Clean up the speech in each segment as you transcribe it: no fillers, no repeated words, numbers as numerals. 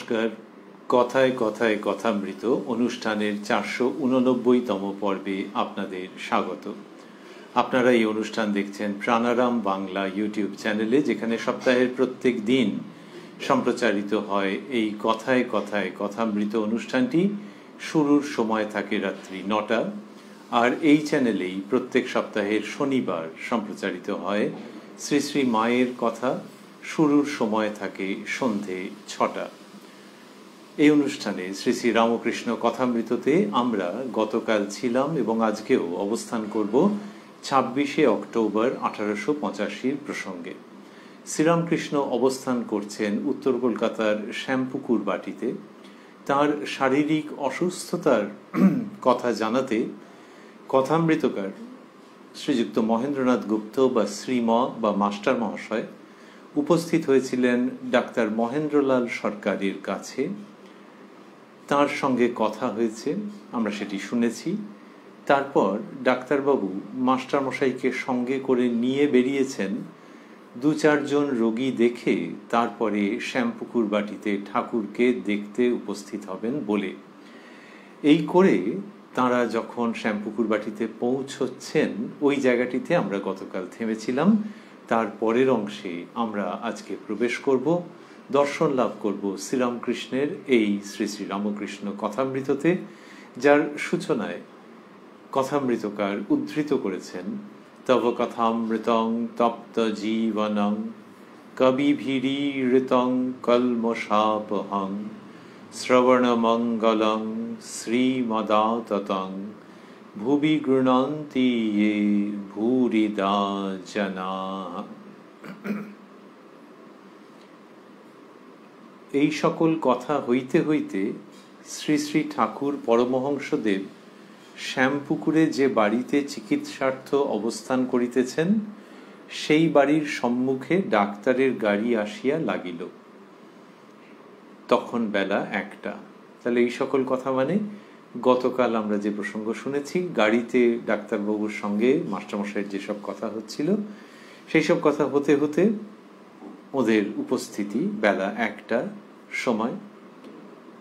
নমস্কার। কথায় কথায় কথামৃত অনুষ্ঠানের 489তম পর্বে আপনাদের স্বাগত। আপনারা এই অনুষ্ঠান দেখছেন প্রাণারাম বাংলা ইউটিউব চ্যানেলে, যেখানে সপ্তাহের প্রত্যেক দিন সম্প্রচারিত হয় এই কথায় কথায় কথামৃত অনুষ্ঠানটি। শুরুর সময় থাকে রাত্রি 9টা, আর এই চ্যানেলেই প্রত্যেক সপ্তাহের শনিবার সম্প্রচারিত হয় শ্রী শ্রী মায়ের কথা। শুরুর সময় থাকে সন্ধে 6টা। এই অনুষ্ঠানে শ্রী শ্রী রামকৃষ্ণ কথামৃততে আমরা গতকাল ছিলাম এবং আজকেও অবস্থান করব 26শে অক্টোবর 1885 প্রসঙ্গে। শ্রীরামকৃষ্ণ অবস্থান করছেন উত্তর কলকাতার শ্যামপুকুর বাটিতে। তার শারীরিক অসুস্থতার কথা জানাতে কথামৃতকার শ্রীযুক্ত মহেন্দ্রনাথ গুপ্ত বা শ্রীম বা মাস্টার মহাশয় উপস্থিত হয়েছিলেন ডাক্তার মহেন্দ্রলাল সরকারের কাছে। তার সঙ্গে কথা হয়েছে, আমরা সেটি শুনেছি। তারপর ডাক্তারবাবু মাস্টারমশাইকে সঙ্গে করে নিয়ে বেরিয়েছেন 2-4 জন রোগী দেখে তারপরে শ্যামপুকুর বাটিতে ঠাকুরকে দেখতে উপস্থিত হবেন বলে। এই করে তাঁরা যখন শ্যামপুকুর বাটিতে পৌঁছচ্ছেন, ওই জায়গাটিতে আমরা গতকাল থেমেছিলাম। তার পরের অংশে আমরা আজকে প্রবেশ করব, দর্শন লাভ করব শ্রীরামকৃষ্ণের এই শ্রী শ্রী রামকৃষ্ণ কথামৃততে, যার সূচনায় কথামৃতকার উদ্ধৃত করেছেন তব কথামৃতং তপ্ত জীবনং কবিভিরীড়িতং কল্মষাপহং শ্রবণমঙ্গলং শ্রীমদাততং ভুবি গৃণন্তি য়ে ভূরিদা জনাঃ। এই সকল কথা হইতে হইতে শ্রী শ্রী ঠাকুর পরমহংসদেব শ্যামপুকুরে যে বাড়িতে চিকিৎসার্থ অবস্থান করিতেছেন, সেই বাড়ির সম্মুখে ডাক্তারের গাড়ি আসিয়া লাগিল। তখন বেলা 1টা। তাহলে এই সকল কথা মানে গতকাল আমরা যে প্রসঙ্গ শুনেছি, গাড়িতে ডাক্তারবাবুর সঙ্গে মাস্টারমশাইয়ের যেসব কথা হচ্ছিল, সেই সব কথা হতে হতে ওদের উপস্থিতি বেলা 1টা সময়।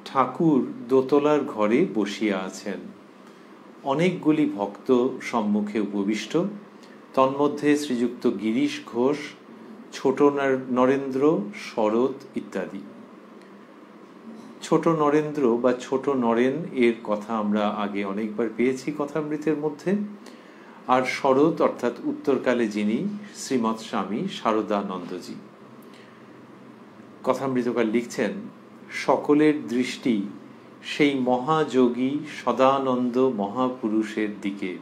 ঠাকুর দোতলার ঘরে বসিয়া আছেন। অনেকগুলি ভক্ত সম্মুখে উপবিষ্ট, তন্মধ্যে শ্রীযুক্ত গিরিশ ঘোষ, ছোট নরেন্দ্র, শরৎ ইত্যাদি। ছোট নরেন্দ্র বা ছোট নরেন এর কথা আমরা আগে অনেকবার পেয়েছি কথামৃতের মধ্যে। আর শরৎ অর্থাৎ উত্তরকালে যিনি শ্রীমৎ স্বামী শারদানন্দজি। কথামৃতকার লিখছেন, সকলের দৃষ্টি সেই মহাযোগী সদানন্দ মহাপুরুষের দিকে।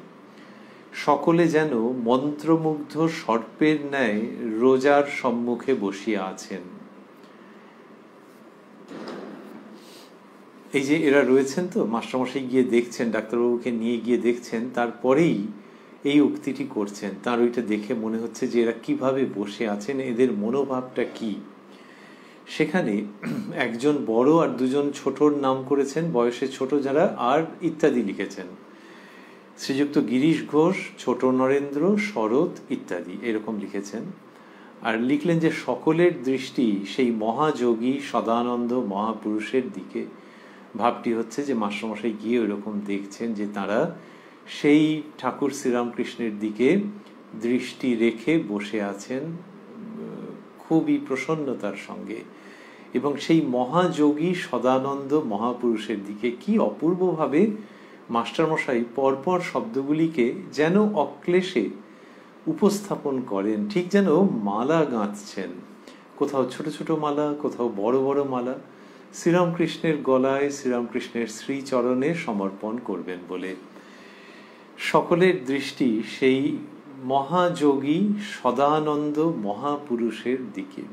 সকলে যেন মন্ত্রমুগ্ধ সর্পের ন্যায় রোজার সম্মুখে বসিয়া আছেন। এই যে এরা রয়েছেন, তো মাস্টারমশাই গিয়ে দেখছেন, ডাক্তারবাবুকে নিয়ে গিয়ে দেখছেন, তারপরেই এই উক্তিটি করছেন। তার ওইটা দেখে মনে হচ্ছে যে এরা কিভাবে বসে আছেন, এদের মনোভাবটা কি। সেখানে একজন বড় আর 2 জন ছোটর নাম করেছেন, বয়সে ছোট যারা, আর ইত্যাদি লিখেছেন। শ্রীযুক্ত গিরিশ ঘোষ, ছোট নরেন্দ্র, শরৎ ইত্যাদি এরকম লিখেছেন। আর লিখলেন যে সকলের দৃষ্টি সেই মহাযোগী সদানন্দ মহাপুরুষের দিকে। ভাবটি হচ্ছে যে মাস্টারমশাই গিয়ে ওইরকম দেখছেন যে তারা সেই ঠাকুর শ্রীরামকৃষ্ণের দিকে দৃষ্টি রেখে বসে আছেন খুবই প্রসন্নতার সঙ্গে, এবং সেই মহাযোগী সদানন্দ মহাপুরুষের দিকে কি অপূর্বভাবে মাস্টারমশাই পরপর শব্দগুলিকে যেন অক্লেশে উপস্থাপন করেন, ঠিক যেন মালা গাঁথছেন। কোথাও ছোট ছোট মালা, কোথাও বড় বড় মালা, শ্রীরামকৃষ্ণের গলায় শ্রীরামকৃষ্ণের শ্রীচরণে সমর্পণ করবেন বলে। সকলের দৃষ্টি সেই মহাযোগী সদানন্দ মহাপুরুষের দিকে।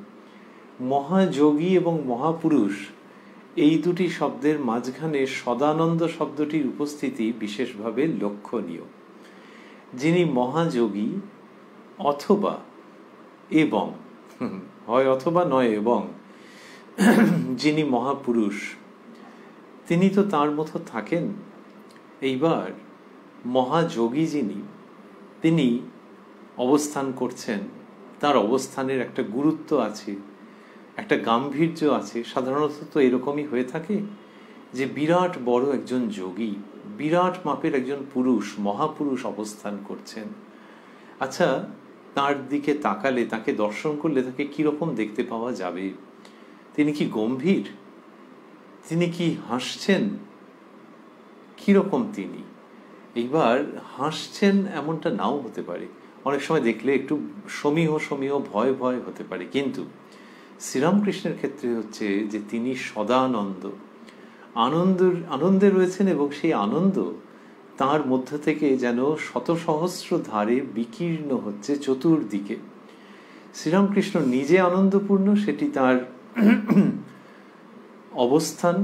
মহাযোগী এবং মহাপুরুষ এই দুটি শব্দের মাঝখানে সদানন্দ শব্দটির উপস্থিতি বিশেষভাবে লক্ষণীয়। যিনি মহাযোগী অথবা এবং, হয় অথবা নয় এবং, যিনি মহাপুরুষ তিনি তো তার মতো থাকেন। এইবার মহাযোগী যিনি, তিনি অবস্থান করছেন, তার অবস্থানের একটা গুরুত্ব আছে। একটা গাম্ভীর্য আছে। সাধারণত তো এরকমই হয়ে থাকে যে বিরাট বড় একজন যোগী, বিরাট মাপের একজন পুরুষ, মহাপুরুষ অবস্থান করছেন। আচ্ছা, তার দিকে তাকালে, তাকে দর্শন করলে তাকে কিরকম দেখতে পাওয়া যাবে? তিনি কি গম্ভীর? তিনি কি হাসছেন? কিরকম তিনি? এইবার হাসছেন এমনটা নাও হতে পারে, অনেক সময় দেখলে একটু সমীহ সমীহ ভয় ভয় হতে পারে। কিন্তু শ্রীরামকৃষ্ণের ক্ষেত্রে হচ্ছে যে তিনি সদানন্দ, আনন্দে রয়েছেন, এবং সেই আনন্দ তার মধ্য থেকে যেন শত সহস্র ধারে বিকীর্ণ হচ্ছে চতুর্দিকে। শ্রীরামকৃষ্ণ নিজে আনন্দপূর্ণ, সেটি তার অবস্থান,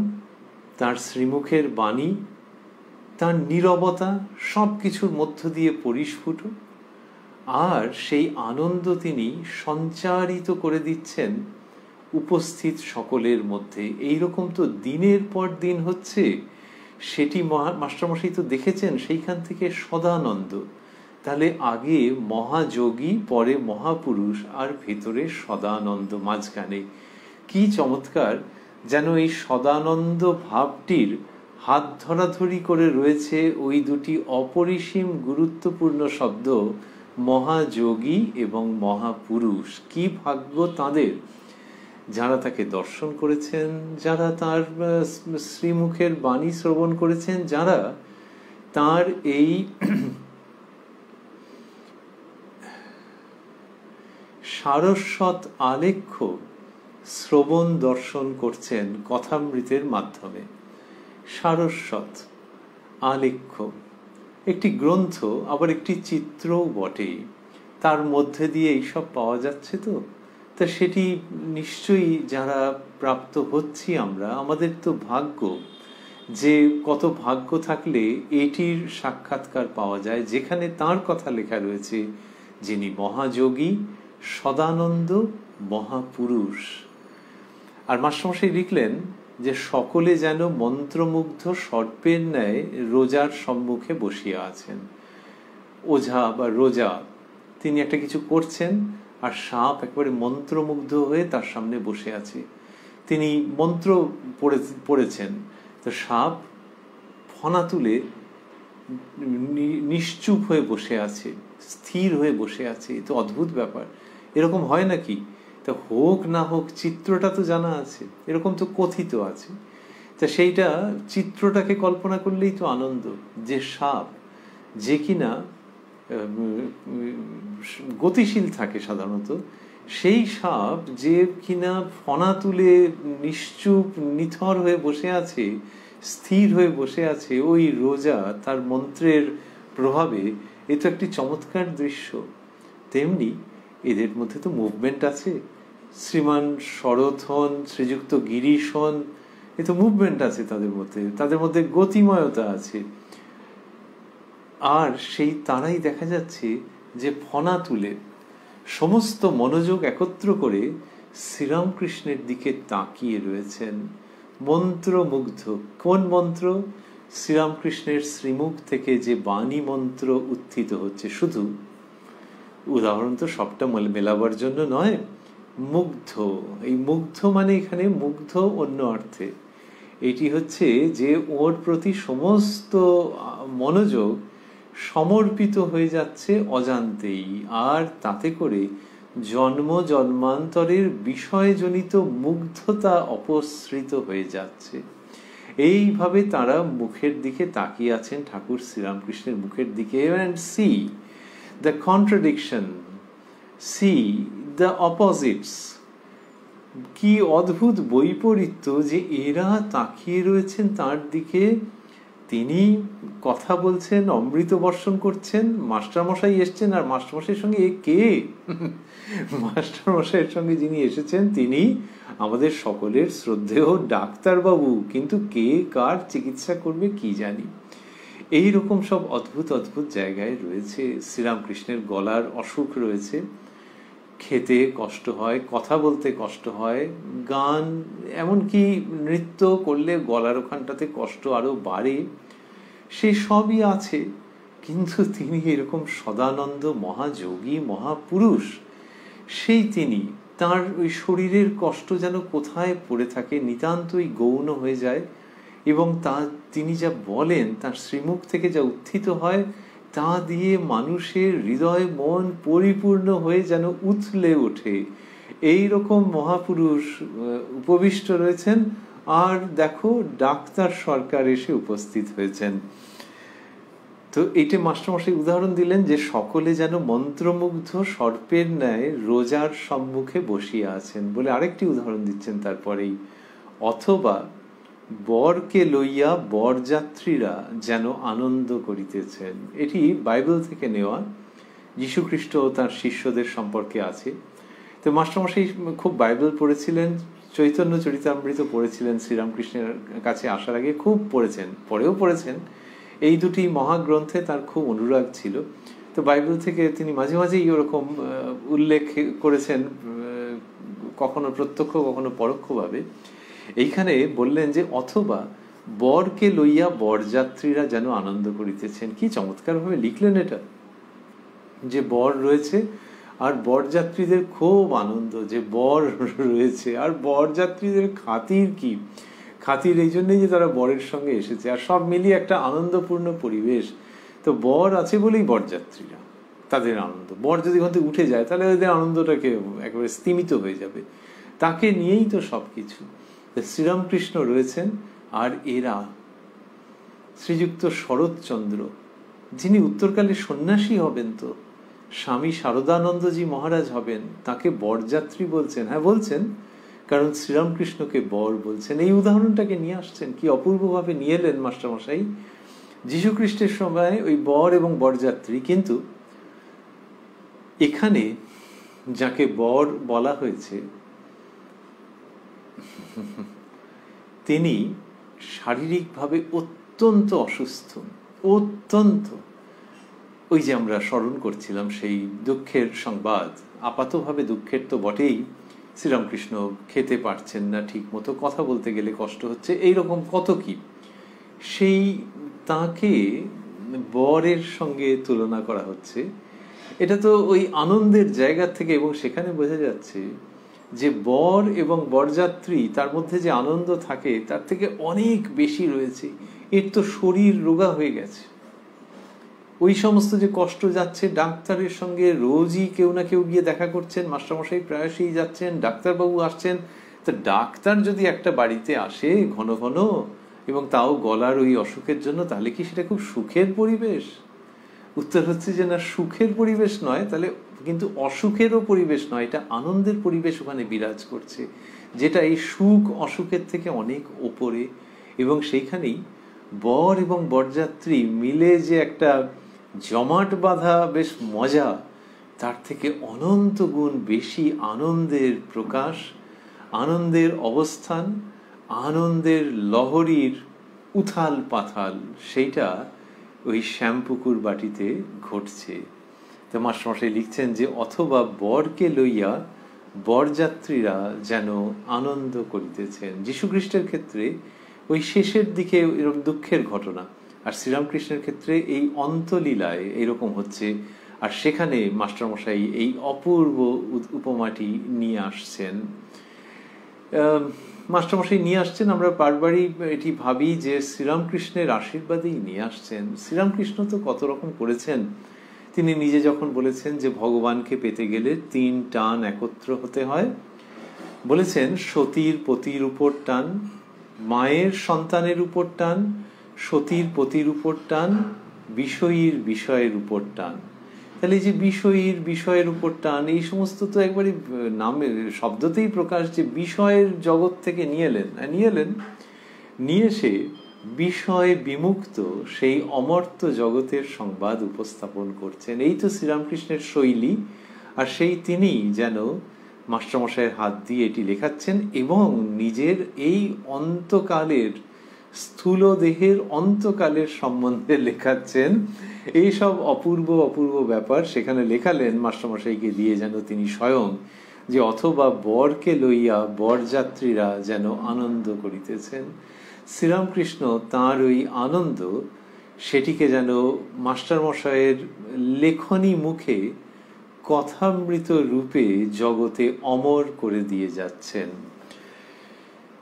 তার শ্রীমুখের বাণী, তার নীরবতা, সব কিছুর মধ্য দিয়ে পরিস্ফুট। আর সেই আনন্দ তিনি সঞ্চারিত করে দিচ্ছেন উপস্থিত সকলের মধ্যে। এইরকম তো দিনের পর দিন হচ্ছে, সেটি মাস্টারমশাই তো দেখেছেন। সেইখান থেকে সদানন্দ। তাহলে আগে মহাযোগী, পরে মহাপুরুষ, আর ভেতরে সদানন্দ মাঝখানে। কি চমৎকার! যেন এই সদানন্দ ভাবটির হাত ধরাধরি করে রয়েছে ওই দুটি অপরিসীম গুরুত্বপূর্ণ শব্দ, মহাযোগী এবং মহাপুরুষ। কি ভাগ্য তাদের, যারা তাকে দর্শন করেছেন, যারা তার শ্রীমুখের বাণী শ্রবণ করেছেন, যারা তার এই সারস্বত আলেখ্য শ্রবণ দর্শন করছেন কথামৃতের মাধ্যমে। সারস্বত আলেখ্য একটি গ্রন্থ, আবার একটি চিত্রও বটে। তার মধ্যে দিয়ে এইসব পাওয়া যাচ্ছে। তো তা সেটি নিশ্চয়ই যারা প্রাপ্ত হচ্ছি আমরা, আমাদের তো ভাগ্য, যে কত ভাগ্য থাকলে এটির সাক্ষাৎকার পাওয়া যায়, যেখানে তার কথা লেখা রয়েছে, যিনি মহাযোগী, সদানন্দ, মহাপুরুষ। আর মাস্টারমশাই লিখলেন যে সকলে যেন মন্ত্রমুগ্ধ সর্পের ন্যায় রোজার সম্মুখে বসিয়া আছেন। ওঝা বা রোজা তিনি একটা কিছু করছেন, আর সাপ একেবারে মন্ত্রমুগ্ধ হয়ে তার সামনে বসে আছে। তিনি মন্ত্র পড়েছেন, তো সাপ ফনা তুলে নিশ্চুপ হয়ে বসে আছে, স্থির হয়ে বসে আছে। এ তো অদ্ভুত ব্যাপার। এরকম হয় নাকি? তা হোক না হোক, চিত্রটা তো জানা আছে, এরকম তো কথিত আছে। তা সেইটা চিত্রটাকে কল্পনা করলেই তো আনন্দ। যে সাপ, যে কিনা গতিশীল থাকে সাধারণত, সেই সাপ যে কিনা ফনা তুলে নিশ্চুপ নিথর হয়ে বসে আছে, স্থির হয়ে বসে আছে, ওই রোজা তার মন্ত্রের প্রভাবে, এ তো একটি চমৎকার দৃশ্য। তেমনি এদের মধ্যে তো মুভমেন্ট আছে। শ্রীমান শরৎ হন, শ্রীযুক্ত গিরিশ হন, এ তো মুভমেন্ট আছে তাদের মধ্যে গতিময়তা আছে। আর সেই তারাই দেখা যাচ্ছে যে ফনা তুলে সমস্ত মনোযোগ একত্র করে শ্রীরামকৃষ্ণের দিকে তাকিয়ে রয়েছেন, মন্ত্রমুগ্ধ। কোন মন্ত্র? শ্রীরামকৃষ্ণের শ্রীমুখ থেকে যে বাণী মন্ত্র উত্থিত হচ্ছে। শুধু উদাহরণ তো সবটা মেলাবার জন্য নয়, মুগ্ধ। এই মুগ্ধ মানে এখানে মুগ্ধ অন্য অর্থে। এটি হচ্ছে যে ওর প্রতি সমস্ত মনোযোগ সমর্পিত হয়ে যাচ্ছে অজান্তেই, আর তাতে করে জন্ম জন্মান্তরের বিষয়জনিত মুগ্ধতা অপসৃত হয়ে যাচ্ছে। এইভাবে তারা মুখের দিকে তাকিয়ে আছেন, ঠাকুর শ্রীরামকৃষ্ণের মুখের দিকে। and see the contradiction, see the opposites. কি অদ্ভুত বৈপরীত্য যে এরা তাকিয়ে রয়েছেন তার দিকে, তিনি কথা বলছেন, অমৃত বর্ষণ করছেন, মাস্টারমশাই এসছেন। আর মাস্টারমশাইয়ের সঙ্গে এ কে? মাস্টারমশাইয়ের সঙ্গে যিনি এসেছেন তিনি আমাদের সকলের শ্রদ্ধেয় ডাক্তারবাবু, কিন্তু কে কার চিকিৎসা করবে কি জানি। এইরকম সব অদ্ভুত অদ্ভুত জায়গায় রয়েছে। শ্রীরামকৃষ্ণের গলার অসুখ রয়েছে, খেতে কষ্ট হয়, কথা বলতে কষ্ট হয়, গান এমনকি নৃত্য করলে গলার ওখানটাতে কষ্ট আরো বাড়ে। সে সবই আছে, কিন্তু তিনি এরকম সদানন্দ, মহাযোগী, মহাপুরুষ, সেই তিনি তার ওই শরীরের কষ্ট যেন কোথায় পড়ে থাকে, নিতান্তই গৌণ হয়ে যায়, এবং তিনি যা বলেন তার শ্রীমুখ থেকে যা উত্থিত হয় তা দিয়ে মানুষের হৃদয় মন পরিপূর্ণ হয়ে যেন উথলে ওঠে। এই রকম মহাপুরুষ উপবিষ্ট রয়েছেন। আর দেখো, ডাক্তার সরকার এসে উপস্থিত হয়েছেন। তো এইটা মাস্টারমশাই উদাহরণ দিলেন যে সকলে যেন মন্ত্রমুগ্ধ সর্পের ন্যায় রোজার সম্মুখে বসিয়া আছেন বলে আরেকটি উদাহরণ দিচ্ছেন তারপরেই, অথবা বরকে লইয়া বরযাত্রীরা যেন আনন্দ করিতেছেন। এটি বাইবেল থেকে নেওয়া, যীশুখ্রিস্ট ও তার শিষ্যদের সম্পর্কে আছে। তো মাস্টারমশাই খুব বাইবেল পড়েছিলেন, চৈতন্য চরিতামৃত পড়েছিলেন, শ্রীরামকৃষ্ণের কাছে আসার আগে খুব পড়েছেন, পরেও পড়েছেন। এই দুটি মহাগ্রন্থে তার খুব অনুরাগ ছিল। তো বাইবেল থেকে তিনি মাঝে মাঝেই ওরকম উল্লেখ করেছেন, কখনো প্রত্যক্ষ কখনো পরোক্ষভাবে। এইখানে বললেন যে অথবা বরকে লইয়া বরযাত্রীরা যেন আনন্দ করিতেছেন। কি চমৎকারভাবে লিখলেন এটা, যে বর রয়েছে আর বরযাত্রীদের খুব আনন্দ যে বর রয়েছে, আর বরযাত্রীদের খাতির কি, খাতির এই জন্যই যে তারা বরের সঙ্গে এসেছে, আর সব মিলিয়ে একটা আনন্দপূর্ণ পরিবেশ। তো বর আছে বলেই বরযাত্রীরা, তাদের আনন্দ। বর যদি ওখান থেকে উঠে যায় তাহলে এদের আনন্দটাকে একেবারে স্তিমিত হয়ে যাবে। তাকে নিয়েই তো সব কিছু। শ্রীরামকৃষ্ণ রয়েছেন, আর এরা শ্রীযুক্ত শরৎচন্দ্র, যিনি উত্তরকালে সন্ন্যাসী হবেন, তো স্বামী শারদানন্দজি মহারাজ হবেন, তাকে বরযাত্রী বলছেন। হ্যাঁ বলছেন, কারণ শ্রীরামকৃষ্ণকে বর বলছেন। এই উদাহরণটাকে নিয়ে আসছেন, কি অপূর্বভাবে নিয়ে এলেন মাস্টারমশাই। যীশুখ্রিস্টের সময় ওই বর এবং বরযাত্রী, কিন্তু এখানে যাকে বর বলা হয়েছে তিনি শারীরিকভাবে অত্যন্ত অসুস্থ, অত্যন্ত। ওই যে আমরা স্মরণ করছিলাম সেই দুঃখের সংবাদ, আপাতভাবে দুঃখের তো বটেই, শ্রীরামকৃষ্ণ খেতে পারছেন না ঠিক মতো, কথা বলতে গেলে কষ্ট হচ্ছে, এইরকম কত কি। সেই তাকে বরের সঙ্গে তুলনা করা হচ্ছে। এটা তো ওই আনন্দের জায়গা থেকে, এবং সেখানে বোঝা যাচ্ছে যে বর এবং বরযাত্রী তার মধ্যে যে আনন্দ থাকে তার থেকে অনেক বেশি রয়েছে। এর তো শরীর রোগা হয়ে গেছে, ওই সমস্ত যে কষ্ট যাচ্ছে, ডাক্তারের সঙ্গে রোজই কেউ না কেউ গিয়ে দেখা করছেন, মাস্টারমশাই প্রায়শই যাচ্ছেন, ডাক্তারবাবু আসছেন। তা ডাক্তার যদি একটা বাড়িতে আসে ঘন ঘন, এবং তাও গলার ওই অসুখের জন্য, তাহলে কি সেটা খুব সুখের পরিবেশ? উত্তর হচ্ছে যে না, সুখের পরিবেশ নয়, তাহলে কিন্তু অসুখেরও পরিবেশ নয়, এটা আনন্দের পরিবেশ ওখানে বিরাজ করছে, যেটা এই সুখ অসুখের থেকে অনেক ওপরে। এবং সেইখানেই বর এবং বরযাত্রী মিলে যে একটা জমাট বাঁধা বেশ মজা, তার থেকে অনন্ত গুণ বেশি আনন্দের প্রকাশ, আনন্দের অবস্থান, আনন্দের লহরীর উথাল পাথাল, সেইটা ওই শ্যামপুকুর বাটিতে ঘটছে। তো মাস্টারমশাই লিখছেন যে অথবা বরকে লইয়া বরযাত্রীরা যেন আনন্দ করিতেছেন। যীশুখ্রিস্টের ক্ষেত্রে ওই শেষের দিকে এরকম দুঃখের ঘটনা, আর শ্রীরামকৃষ্ণের ক্ষেত্রে এই অন্তলীলায় এরকম হচ্ছে। আর সেখানে মাস্টারমশাই এই অপূর্ব উপমাটি নিয়ে আসছেন। মাস্টারমশাই নিয়ে আসছেন, আমরা বারবারই এটি ভাবি যে শ্রীরামকৃষ্ণের আশীর্বাদেই নিয়ে আসছেন। শ্রীরামকৃষ্ণ তো কত রকম করেছেন। তিনি নিজে যখন বলেছেন যে ভগবানকে পেতে গেলে 3 টান একত্র হতে হয়, বলেছেন সতীর পতির উপর টান, মায়ের সন্তানের উপর টান, সতীর পতির উপর টান, বিষয়ীর বিষয়ের উপর টান। তাহলে যে বিষয়ীর বিষয়ের উপর টান, এই সমস্ত তো একবারে নামের শব্দতেই প্রকাশ, যে বিষয়ের জগৎ থেকে নিয়ে এসে বিষয় বিমুক্ত সেই অমর্ত্য জগতের সংবাদ উপস্থাপন করছেন। এই তো শ্রীরামকৃষ্ণের শৈলী। আর সেই তিনি যেন মাস্টারমশাইয়ের হাত দিয়ে এটি লেখাচ্ছেন, এবং নিজের এই অন্তকালের স্থূল দেহের অন্তকালের সম্বন্ধে লেখাচ্ছেন। এইসব অপূর্ব অপূর্ব ব্যাপার সেখানে লেখালেন মাস্টারমশাইকে দিয়ে, যেন তিনি স্বয়ং যে অথবা বরকে লইয়া বরযাত্রীরা যেন আনন্দ করিতেছেন। শ্রীরামকৃষ্ণ তাঁর ওই আনন্দ, সেটিকে যেন মাস্টারমশাইয়ের লেখনী মুখে কথামৃত রূপে জগতে অমর করে দিয়ে যাচ্ছেন।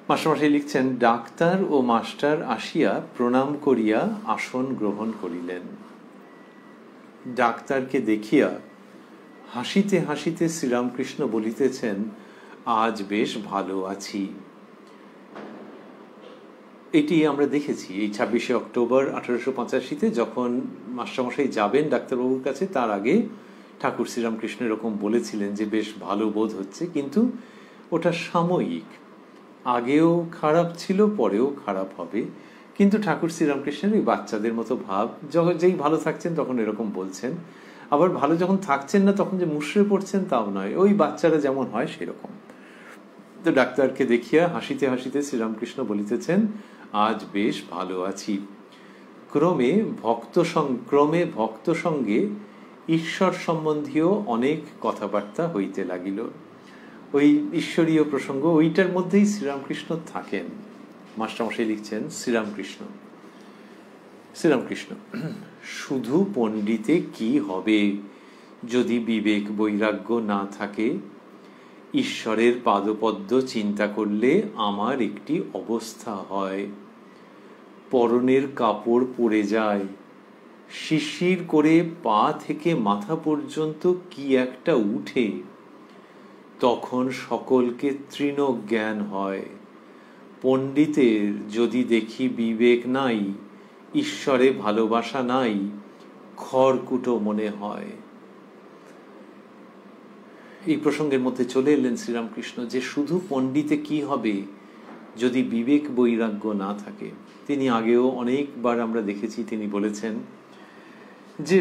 মাস্টারমশাই লিখছেন, ডাক্তার ও মাস্টার আসিয়া প্রণাম করিয়া আসন গ্রহণ করিলেন। ডাক্তারকে দেখিয়া হাসিতে হাসিতে শ্রীরামকৃষ্ণ বলিতেছেন, আজ বেশ ভালো আছি। এটি আমরা দেখেছি এই 26শে অক্টোবর 1885-তে যখন মাস্টারমশাই যাবেন ডাক্তারবাবুর কাছে, তার আগে ঠাকুর শ্রীরামকৃষ্ণ এরকম বলেছিলেন যে বেশ ভালো বোধ হচ্ছে, কিন্তু ওটা সাময়িক। আগেও খারাপ ছিল, পরেও খারাপ হবে। কিন্তু ঠাকুর শ্রীরামকৃষ্ণের ওই বাচ্চাদের মতো ভাব, যেই ভালো থাকছেন তখন এরকম বলছেন, আবার ভালো যখন থাকছেন না তখন যে মুষড়ে পড়ছেন তাও নয়, ওই বাচ্চারা যেমন হয় সেরকম। তো ডাক্তারকে দেখিয়া হাসিতে হাসিতে শ্রীরামকৃষ্ণ বলিতেছেন, আজ বেশ ভালো আছি। ক্রমে ভক্ত সঙ্গে ঈশ্বর সম্বন্ধীয় অনেক কথাবার্তা হইতে লাগিল। ওই ঈশ্বরীয় প্রসঙ্গ, ওইটার মধ্যেই শ্রীরামকৃষ্ণ থাকেন। মাস্টারমশাই লিখছেন, শ্রীরামকৃষ্ণ শুধু পণ্ডিতে কি হবে যদি বিবেক বৈরাগ্য না থাকে? ঈশ্বরের পাদপদ্ম চিন্তা করলে আমার একটি অবস্থা হয়, পরনের কাপড় পরে যায়, শিরশির করে পা থেকে মাথা পর্যন্ত কি একটা উঠে, তখন সকলকে তৃণ জ্ঞান হয়। পণ্ডিতের যদি দেখি বিবেক নাই, ঈশ্বরে ভালোবাসা নাই, খড়কুটো মনে হয়। এই প্রসঙ্গের মধ্যে চলে এলেন শ্রীরামকৃষ্ণ যে শুধু পণ্ডিতে কি হবে যদি বিবেক বৈরাগ্য না থাকে। তিনি আগেও অনেকবার আমরা দেখেছি তিনি বলেছেন যে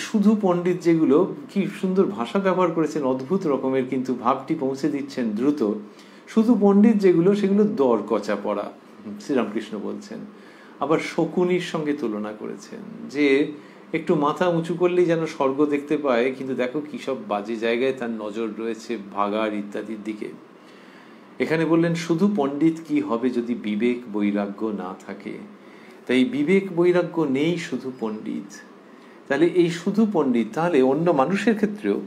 শুধু পণ্ডিত, যেগুলো কি সুন্দর ভাষা ব্যবহার করেছেন, অদ্ভুত রকমের, কিন্তু ভাবটি পৌঁছে দিচ্ছেন দ্রুত। শুধু পণ্ডিত যেগুলো, সেগুলো দর কচা পড়া, শ্রীরামকৃষ্ণ বলছেন। আবার শকুনির সঙ্গে তুলনা করেছেন যে একটু মাথা উঁচু করলেই যেন স্বর্গ দেখতে পায়, কিন্তু দেখো কি সব বাজে জায়গায় তার নজর রয়েছে, ভাগাড় ইত্যাদির দিকে। এখানে বললেন শুধু পণ্ডিত কি হবে যদি বিবেক বৈরাগ্য না থাকে। তাই বিবেক বৈরাগ্য নেই, শুধু পণ্ডিত। তাহলে এই শুধু পণ্ডিত, তাহলে অন্য মানুষের ক্ষেত্রেও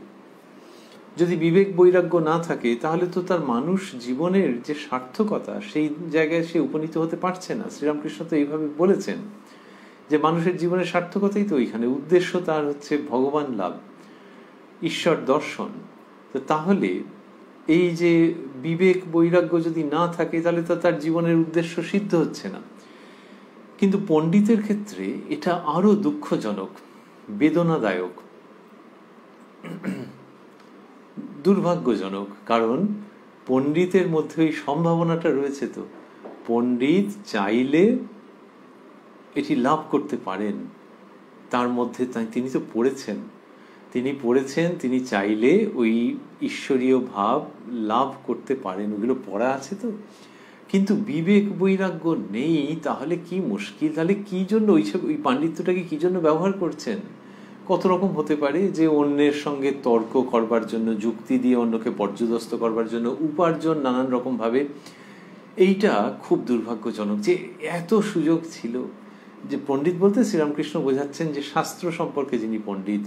যদি বিবেক বৈরাগ্য না থাকে, তাহলে তো তার মানুষ জীবনের যে সার্থকতা, সেই জায়গায় সে উপনীত হতে পারছে না। শ্রীরামকৃষ্ণ তো এইভাবে বলেছেন যে মানুষের জীবনের সার্থকতাই তো ওইখানে, উদ্দেশ্য তার হচ্ছে ভগবান লাভ, ঈশ্বর দর্শন। তো তাহলে এই যে বিবেক বৈরাগ্য যদি না থাকে, তাহলে তো তার জীবনের উদ্দেশ্য সিদ্ধ হচ্ছে না। কিন্তু পণ্ডিতের ক্ষেত্রে এটা আরো দুঃখজনক, বেদনাদায়ক, দুর্ভাগ্যজনক। কারণ পণ্ডিতের মধ্যে ওই সম্ভাবনাটা রয়েছে। তো পণ্ডিত চাইলে এটি লাভ করতে পারেন, তার মধ্যে তিনি তো পড়েছেন, তিনি চাইলে ওই ঈশ্বরীয় ভাব লাভ করতে পারেন, ওগুলো পড়া আছে তো। কিন্তু বিবেক বৈরাগ্য নেই, তাহলে কি মুশকিল। তাহলে কি জন্য ওই পাণ্ডিত্যটাকে কি জন্য ব্যবহার করছেন? কত রকম হতে পারে, যে অন্যের সঙ্গে তর্ক করবার জন্য, যুক্তি দিয়ে অন্যকে পর্যদস্ত করবার জন্য, উপার্জন নানান রকম ভাবে। এইটা খুব দুর্ভাগ্যজনক যে এত সুযোগ ছিল। যে পণ্ডিত বলতে শ্রীরামকৃষ্ণ বোঝাচ্ছেন যে শাস্ত্র সম্পর্কে যিনি পণ্ডিত,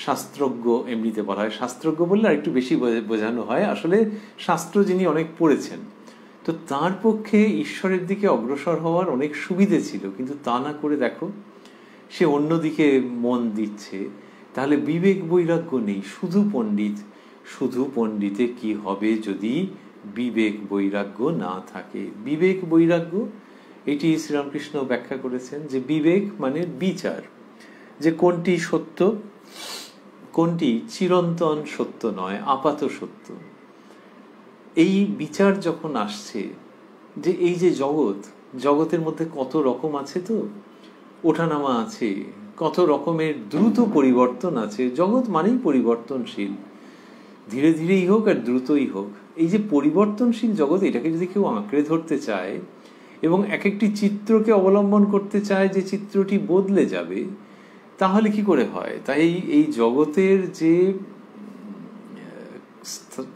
শাস্ত্রজ্ঞ এমনিতে বলা হয়। শাস্ত্রজ্ঞ বললে আর একটু বেশি বোঝানো হয়, আসলে শাস্ত্র যিনি অনেক পড়েছেন, তো তার পক্ষে ঈশ্বরের দিকে অগ্রসর হওয়ার অনেক সুবিধে ছিল। কিন্তু তা না করে দেখো সে অন্যদিকে মন দিচ্ছে। তাহলে বিবেক বৈরাগ্য নেই, শুধু পণ্ডিত। শুধু পণ্ডিতে কি হবে যদি বিবেক বৈরাগ্য না থাকে? বিবেক বৈরাগ্য, এটি শ্রীরামকৃষ্ণ ব্যাখ্যা করেছেন যে বিবেক মানে বিচার, যে কোনটি সত্য, কোনটি চিরন্তন সত্য নয়, আপাত সত্য। এই বিচার যখন আসছে যে এই যে জগতের মধ্যে কত রকম আছে, তো ওঠানামা আছে, কত রকমের দ্রুত পরিবর্তন আছে। জগৎ মানেই পরিবর্তনশীল, ধীরে ধীরেই হোক আর দ্রুতই হোক। এই যে পরিবর্তনশীল জগৎ, এটাকে যদি কেউ আঁকড়ে ধরতে চায় এবং এক একটি চিত্রকে অবলম্বন করতে চায় যে চিত্রটি বদলে যাবে, তাহলে কি করে হয়? তাই এই জগতের যে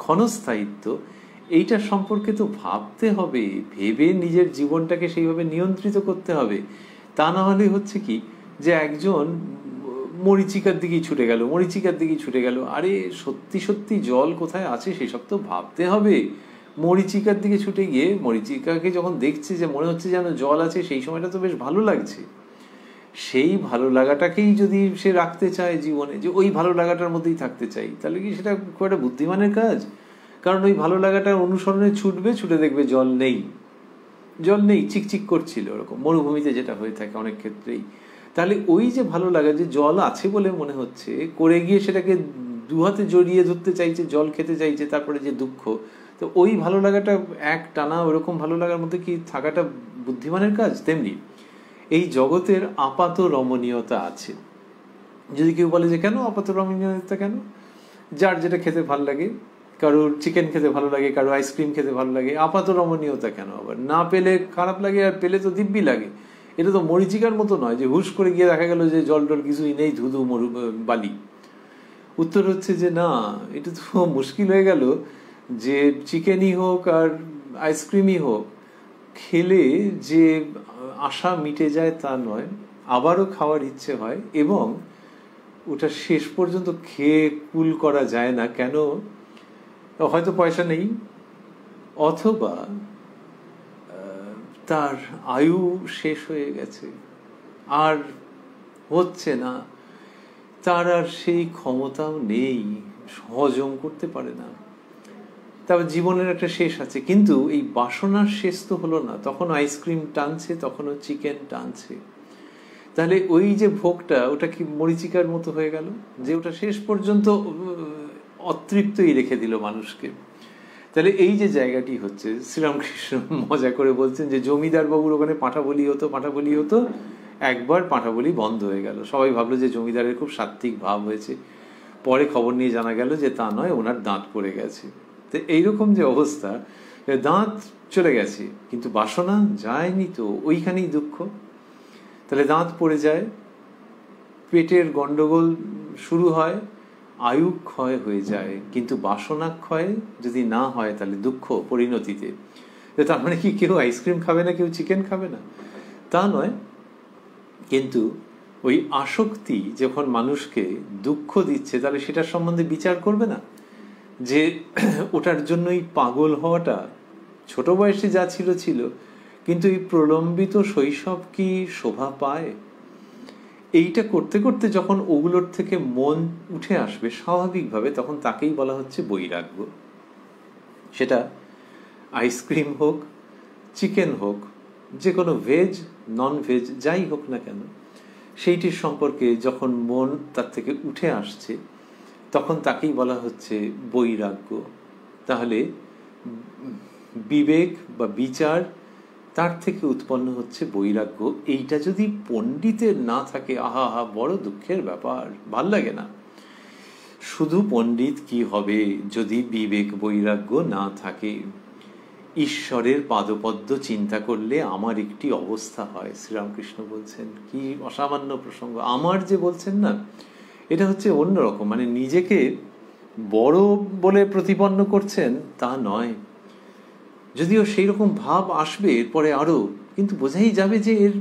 ক্ষণস্থায়িত্ব, এইটা সম্পর্কে তো ভাবতে হবে, ভেবে নিজের জীবনটাকে সেইভাবে নিয়ন্ত্রিত করতে হবে। তা না হলে হচ্ছে কি, যে একজন মরীচিকার দিকেই ছুটে গেল, মরীচিকার দিকেই ছুটে গেল। আরে সত্যি সত্যি জল কোথায় আছে সেসব তো ভাবতে হবে। মরীচিকার দিকে ছুটে গিয়ে মরীচিকাকে যখন দেখছে যে মনে হচ্ছে যেন জল আছে, সেই সময়টা তো বেশ ভালো লাগছে। সেই ভালো লাগাটাকেই যদি সে রাখতে চায় জীবনে, যে ওই ভালো লাগাটার মধ্যেই থাকতে চাই, তাহলে কি সেটা খুব একটা বুদ্ধিমানের কাজ? কারণ ওই ভালো লাগাটার অনুসরণে ছুটবে, ছুটে দেখবে জল নেই, জল নেই, চিকচিক করছিল, ওরকম মরুভূমিতে যেটা হয়ে থাকে অনেক ক্ষেত্রেই। তাহলে ওই যে ভালো লাগা, যে জল আছে বলে মনে হচ্ছে, করে গিয়ে সেটাকে দুহাতে জড়িয়ে ধরতে চাইছে, জল খেতে চাইছে, তারপরে যে দুঃখ, তো ওই ভালো লাগাটা এক টানা ওরকম ভালো লাগার মধ্যে কি থাকাটা বুদ্ধিমানের কাজ? তেমনি এই জগতের আপাত রমণীয়তা আছে। যদি কেউ বলে যে কেন আপাত রমণীয়তা, কেন? যার যেটা খেতে ভালো লাগে, কারোর চিকেন খেতে ভালো লাগে, কারো আইসক্রিম খেতে ভালো লাগে, আপাত রমণীয়তা কেন? আবার না পেলে খারাপ লাগে, আর পেলে তো দিব্যি লাগে। এটা তো মরীচিকার মতো নয় যে হুশ করে গিয়ে দেখা গেল যে জল টল কিছুই নেই, ধুধু বালি। উত্তর হচ্ছে যে না, এটা তো মুশকিল হয়ে গেল যে চিকেনই হোক আর আইসক্রিমই হোক, খেলে যে আশা মিটে যায় তা নয়, আবারও খাওয়ার ইচ্ছে হয়, এবং ওটা শেষ পর্যন্ত খেয়ে কুল করা যায় না। কেন? হয়তো পয়সা নেই, অথবা তার আয়ু শেষ হয়ে গেছে, আর হচ্ছে না, তার আর সেই ক্ষমতাও নেই, হজম করতে পারে না। তারপর জীবনের একটা শেষ আছে, কিন্তু এই বাসনার শেষ তো হলো না। তখন আইসক্রিম টানছে, তখনও চিকেন টানছে। তাহলে ওই যে ভোগটা, ওটা কি মরীচিকার মতো হয়ে গেল, যে ওটা শেষ পর্যন্ত অতৃপ্তই রেখে দিল মানুষকে। তাহলে এই যে জায়গাটি হচ্ছে, শ্রীরামকৃষ্ণ মজা করে বলছেন যে জমিদার বাবুর ওখানে পাঁঠা বলি হতো, একবার পাঁঠা বলি বন্ধ হয়ে গেল। সবাই ভাবলো যে জমিদারের খুব সাত্ত্বিক ভাব হয়েছে, পরে খবর নিয়ে জানা গেল যে তা নয়, ওনার দাঁত পড়ে গেছে। তো এইরকম যে অবস্থা, দাঁত চলে গেছে কিন্তু বাসনা যায়নি, তো ওইখানেই দুঃখ। তাহলে দাঁত পড়ে যায়, পেটের গন্ডগোল শুরু হয়, আয়ু ক্ষয় হয়ে যায়, কিন্তু বাসনা ক্ষয় যদি না হয় তাহলে দুঃখ পরিণতিতে। তার মানে কি কেউ আইসক্রিম খাবে না, কেউ চিকেন খাবে না, তা নয়। কিন্তু ওই আসক্তি যখন মানুষকে দুঃখ দিচ্ছে, তাহলে সেটার সম্বন্ধে বিচার করবে না যে ওটার জন্যই পাগল হওয়াটা ছোট বয়সে যা ছিল ছিল, কিন্তু এই প্রলম্বিত শৈশব কি শোভা পায়? এইটা করতে করতে যখন ওগুলোর থেকে মন উঠে আসবে স্বাভাবিকভাবে, তখন তাকেই বলা হচ্ছে বৈরাগ্য। সেটা আইসক্রিম হোক, চিকেন হোক, যে কোনো ভেজ নন ভেজ যাই হোক না কেন, সেইটির সম্পর্কে যখন মন তার থেকে উঠে আসছে, তখন তাকেই বলা হচ্ছে বৈরাগ্য। তাহলে বিবেক বা বিচার, তার থেকে উৎপন্ন হচ্ছে বৈরাগ্য। এইটা যদি পণ্ডিতের না থাকে, আহা হা, বড় দুঃখের ব্যাপার, ভাল লাগে না। শুধু পণ্ডিত কি হবে যদি বিবেক বৈরাগ্য না থাকে? ঈশ্বরের পাদপদ্ম চিন্তা করলে আমার একটি অবস্থা হয়, শ্রীরামকৃষ্ণ বলছেন। কি অসামান্য প্রসঙ্গ! আমার যে বলছেন না, এটা হচ্ছে অন্যরকম, মানে নিজেকে বড় বলে প্রতিপন্ন করছেন তা নয়, যদিও সেই রকম ভাব আসবে এরপরে আরো, কিন্তু বোঝাই যাবে যে এর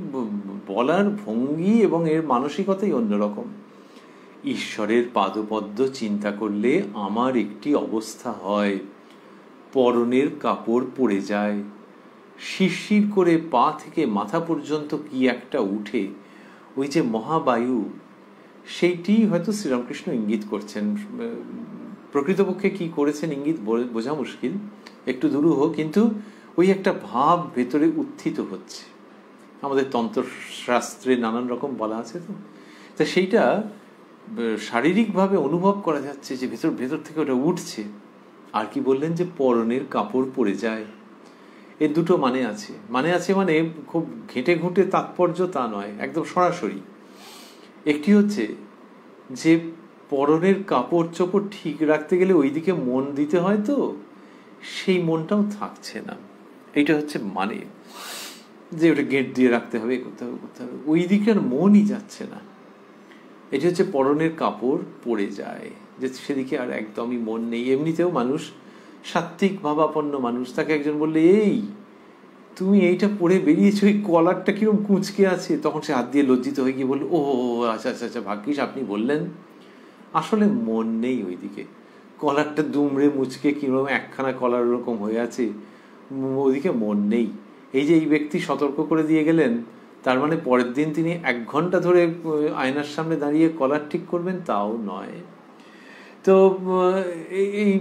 বলার ভঙ্গি এবং এর মানসিকতাই অন্যরকম। ঈশ্বরের পাদপদ্ম চিন্তা করলে আমার একটি অবস্থা হয়, পরনের কাপড় পরে যায়, শিরশির করে পা থেকে মাথা পর্যন্ত কি একটা উঠে, ওই যে মহাবায়ু, সেইটি হয়তো শ্রীরামকৃষ্ণ ইঙ্গিত করছেন। প্রকৃতপক্ষে কি করেছেন ইঙ্গিত বোঝা মুশকিল, একটু দুরূহ, কিন্তু ওই একটা ভাব ভেতরে উত্থিত হচ্ছে। আমাদের তন্ত্রশাস্ত্রে নানান রকম বলা আছে, তো তা সেইটা শারীরিকভাবে অনুভব করা যাচ্ছে যে ভেতর ভেতর থেকে ওটা উঠছে। আর কি বললেন যে পরনের কাপড় পরে যায়, এর দুটো মানে আছে। মানে খুব ঘেঁটে ঘুঁটে তাৎপর্য তা নয়, একদম সরাসরি। একটি হচ্ছে যে পরনের কাপড় চোপড় ঠিক রাখতে গেলে ওইদিকে মন দিতে হয়, তো সেই মনটাও থাকছে না। এইটা হচ্ছে মানে, যে ওটা গেট দিয়ে রাখতে হবে, করতে হবে, ওই দিকে আর মনই যাচ্ছে না। এটা হচ্ছে পরনের কাপড় পরে যায়, যে সেদিকে আর একদমই মন নেই। এমনিতেও মানুষ সাত্ত্বিক ভাবাপন্ন মানুষ, তাকে একজন বললে এই তুমি এইটা পরে বেরিয়েছো, এই কলারটা কিরকম কুঁচকে আছে। তখন সে হাত দিয়ে লজ্জিত হয়ে গিয়ে বলল, ও আচ্ছা আচ্ছা আচ্ছা, ভাগ্যিস আপনি বললেন। আসলে মন নেই ওইদিকে, কলারটা দুমড়ে মুচকে কিরকম একখানা কলার ওরকম হয়ে আছে, ওদিকে মন নেই। এই যে এই ব্যক্তি সতর্ক করে দিয়ে গেলেন, তার মানে পরের দিন তিনি 1 ঘন্টা ধরে আয়নার সামনে দাঁড়িয়ে কলার ঠিক করবেন তাও নয়। তো এই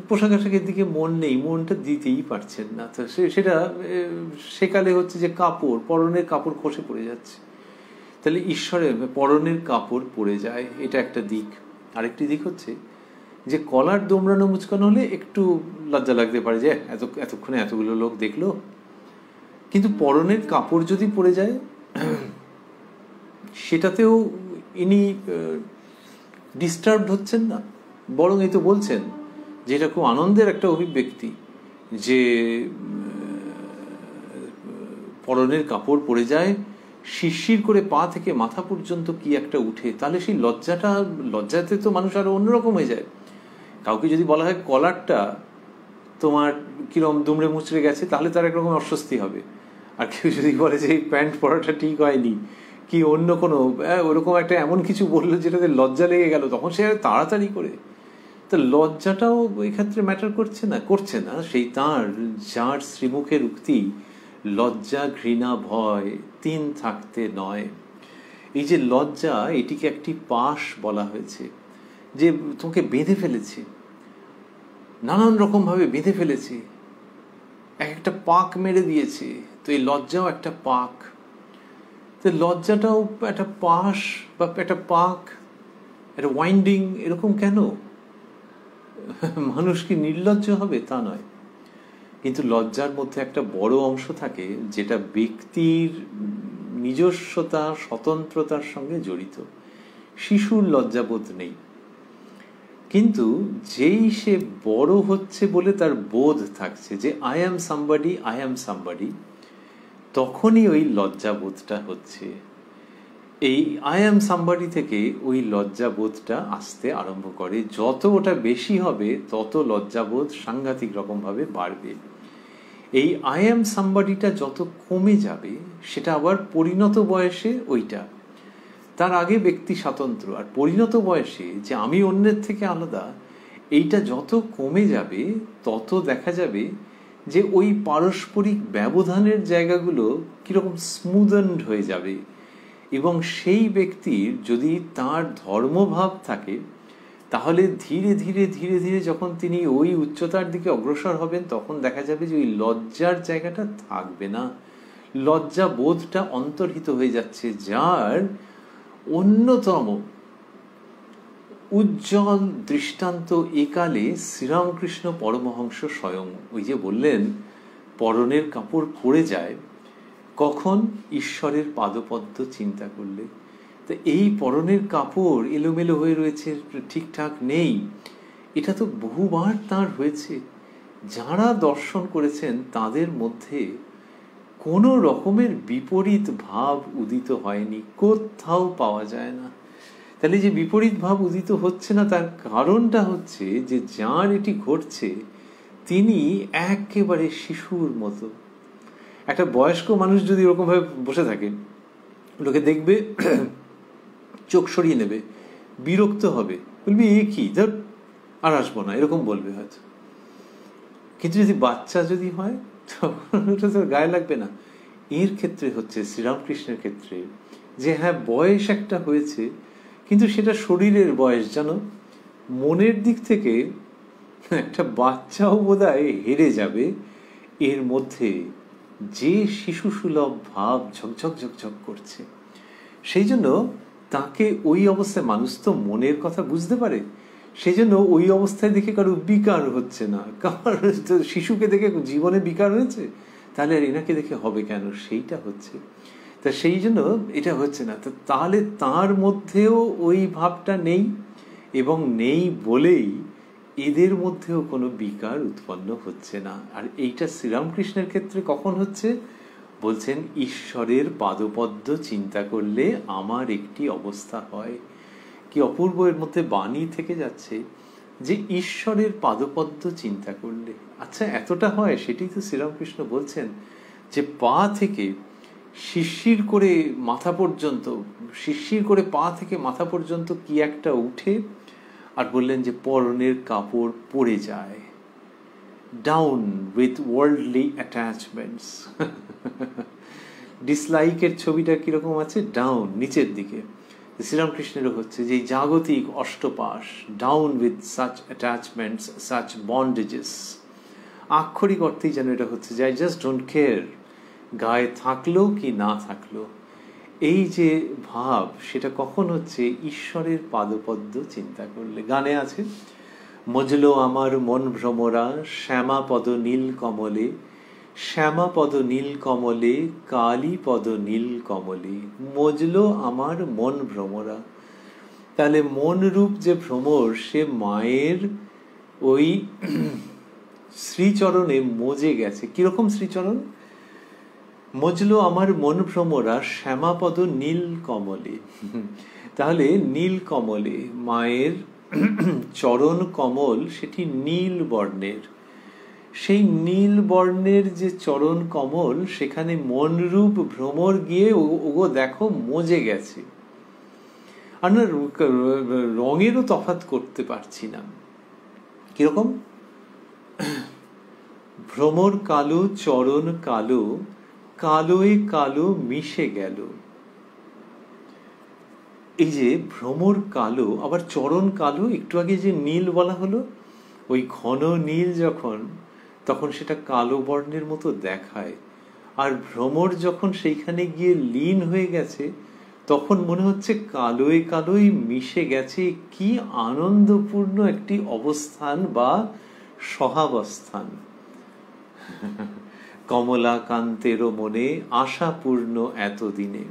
পোশাক আশাকের দিকে মন নেই, মনটা দিতেই পারছেন না। তো সেটা সেকালে হচ্ছে যে কাপড়, পরনের কাপড় খসে পড়ে যাচ্ছে। তাহলে ঈশ্বরের পরনের কাপড় পড়ে যায়, এটা একটা দিক। আরেকটি দিক হচ্ছে যে কলার দোমড়ানো মুচকানো হলে একটু লজ্জা লাগতে পারে, যে এতক্ষণে এতগুলো লোক দেখলো। কিন্তু পরনের কাপড় যদি পড়ে যায়, সেটাতেও ইনি ডিস্টার্বড হচ্ছেন না, বরং এই তো বলছেন যে এটা খুব আনন্দের একটা অভিব্যক্তি যে পরনের কাপড় পড়ে যায়, শিরশির করে পা থেকে মাথা পর্যন্ত কি একটা উঠে। তাহলে সেই লজ্জাতে তো মানুষ আরো অন্যরকম হয়ে যায়। কাউকে যদি বলা হয় কলারটা তোমার কিরম দুমড়ে মুচড়ে গেছে, তাহলে তার একরকম অস্বস্তি হবে। আর কেউ যদি বলে যে এই প্যান্ট পরাটা ঠিক হয়নি, কি অন্য কোনো ওরকম একটা এমন কিছু বললো যেটাতে লজ্জা লেগে গেল, তখন সে তাড়াতাড়ি করে। তো লজ্জাটাও এই ক্ষেত্রে ম্যাটার করছে না। সেই যার শ্রীমুখের উক্তি, লজ্জা ঘৃণা ভয় 3 থাকতে নয়। এই যে লজ্জা, এটিকে একটি পাশ বলা হয়েছে, যে তোমাকে বেঁধে ফেলেছে, নানান রকম ভাবে বেঁধে ফেলেছে, একটা পাক মেরে দিয়েছে। তো এই লজ্জাও একটা পাক। তো লজ্জাটাও একটা পাশ বা একটা পাক, একটা ওয়াইন্ডিং। এরকম কেন? মানুষ কি নির্লজ্জ হবে? তা নয়। কিন্তু লজ্জার মধ্যে একটা বড় অংশ থাকে যেটা ব্যক্তির নিজস্বতা, স্বতন্ত্রতার সঙ্গে জড়িত। শিশুর লজ্জাবোধ নেই, কিন্তু যেই সে বড় হচ্ছে বলে তার বোধ থাকছে যে আই অ্যাম সামবডি, তখনই ওই লজ্জাবোধটা হচ্ছে। এই আই অ্যাম সামবডি থেকে ওই লজ্জাবোধটা আসতে আরম্ভ করে। যত ওটা বেশি হবে তত লজ্জাবোধ সাংঘাতিক রকমভাবে বাড়বে। এই আই অ্যাম সামবডিটা যত কমে যাবে, সেটা আবার পরিণত বয়সে ওইটা, তার আগে ব্যক্তি স্বাতন্ত্র, আর পরিণত বয়সে যে আমি অন্যের থেকে আলাদা, এইটা যত কমে যাবে তত দেখা যাবে যে ওই পারস্পরিক ব্যবধানের জায়গাগুলো কিরকম স্মুদেন্ড হয়ে যাবে। এবং সেই ব্যক্তির যদি তার ধর্মভাব থাকে, তাহলে ধীরে ধীরে ধীরে ধীরে যখন তিনি ওই উচ্চতার দিকে অগ্রসর হবেন, তখন দেখা যাবে যে ওই লজ্জার জায়গাটা থাকবে না, লজ্জা বোধটা অন্তর্হিত হয়ে যাচ্ছে। যার অন্যতম উজ্জ্বল দৃষ্টান্ত একালে শ্রীরামকৃষ্ণ পরমহংস স্বয়ং। ওই যে বললেন পরনের কাপড় পড়ে যায় কখন? ঈশ্বরের পাদপদ্ম চিন্তা করলে। তো এই পরনের কাপড় এলোমেলো হয়ে রয়েছে, ঠিকঠাক নেই, এটা তো বহুবার তার হয়েছে। যারা দর্শন করেছেন তাদের মধ্যে কোনো রকমের বিপরীত ভাব উদিত হয়নি, কোথাও পাওয়া যায় না। তাহলে যে বিপরীত ভাব উদিত হচ্ছে না, তার কারণটা হচ্ছে যে যার এটি ঘটছে তিনি একেবারে শিশুর মতো। একটা বয়স্ক মানুষ যদি ওরকম ভাবে বসে থাকে, লোকে দেখবে, চোখ সরিয়ে নেবে, বিরক্ত হবে, বলবি এ কি, ধর আর আসবো না, এরকম বলবে হয়তো। কিন্তু যদি বাচ্চা যদি হয়, তখন ওটা তো গায়ে লাগবে না। এর ক্ষেত্রে হচ্ছে শ্রীরামকৃষ্ণের ক্ষেত্রে যে হ্যাঁ বয়স একটা হয়েছে, কিন্তু সেটা শরীরের বয়স, জানো, মনের দিক থেকে একটা বাচ্চাও বোধহয় হেরে যাবে এর মধ্যে যে শিশু সুলভ ভাব ঝকঝক ঝকঝক করছে। সেই জন্য তাকে ওই অবস্থায়, মানুষ তো মনের কথা বুঝতে পারে, সেই জন্য ওই অবস্থায় দেখে কারো বিকার হচ্ছে না। কারণ শিশুকে দেখে জীবনে বিকার হয়েছে, তাহলে এনাকে দেখে হবে কেন, সেইটা হচ্ছে। তা সেই জন্য এটা হচ্ছে না। তাহলে তার মধ্যেও ওই ভাবটা নেই, এবং নেই বলেই এদের মধ্যেও কোনো বিকার উৎপন্ন হচ্ছে না। আর এইটা শ্রীরামকৃষ্ণের ক্ষেত্রে কখন হচ্ছে? বলছেন ঈশ্বরের পাদপদ্ম চিন্তা করলে আমার একটি অবস্থা হয়। কি অপূর্ব এর মধ্যে বাণী থেকে যাচ্ছে যে ঈশ্বরের পাদপদ্ম চিন্তা করলে। আচ্ছা, এতটা হয়, সেটাই তো শ্রীরামকৃষ্ণ বলছেন। যে পা থেকে শিরশির করে মাথা পর্যন্ত, শিরশির করে পা থেকে মাথা পর্যন্ত কি একটা উঠে, আর বললেন যে পরনের কাপড় পরে যায়, ডাউন উইথ ওয়ার্ল্ডলি অ্যাটাচমেন্টস। ডিসলাইকের ছবিটা কিরকম আছে, ডাউন নিচের দিকে। শ্রীরামকৃষ্ণেরও হচ্ছে যে জাগতিক অষ্টপাশ, down with such attachments, such bondages. আক্ষরিক অর্থেই যেন এটা হচ্ছে যে আই জাস্ট ডোন্ট কেয়ার, গায়ে থাকলো কি না থাকলো। এই যে ভাব, সেটা কখন হচ্ছে, ঈশ্বরের পাদপদ্ম চিন্তা করলে। গানে আছে, মজলো আমার মন ভ্রমরা শ্যামাপদ নীল কমলে, শ্যামাপদ নীল কমলে কালীপদ নীল কমলে, মজলো আমার মন ভ্রমরা। তাহলে মন রূপ যে ভ্রমর, সে মায়ের ওই শ্রীচরণে মজে গেছে। কিরকম শ্রীচরণ, মজলো আমার মন ভ্রমরা শ্যামাপদ নীল কমলে। তাহলে নীল কমলে, মায়ের চরণ কমল সেটি নীল বর্ণের। সেই নীল বর্ণের যে চরণ কমল, সেখানে মনরূপ ভ্রমর গিয়ে ওগো দেখো মজে গেছে। আর না, রঙেরও তফাৎ করতে পারছি না। কিরকম, ভ্রমর কালো চরণ কালো, কালোয় কালো মিশে গেল। এই যে ভ্রমর কালো, আবার চরণ কালো, একটু আগে যে নীল বলা হলো, ওই ঘন নীল যখন, তখন সেটা কালো বর্ণের মতো দেখায়। আর ভ্রমর যখন সেইখানে গিয়ে লীন হয়ে গেছে, তখন মনে হচ্ছে কালোয় কালোই মিশে গেছে। কি আনন্দপূর্ণ একটি অবস্থান বা সহাবস্থান। কমলাকান্তেরও মনে আশাপূর্ণ এতদিনে,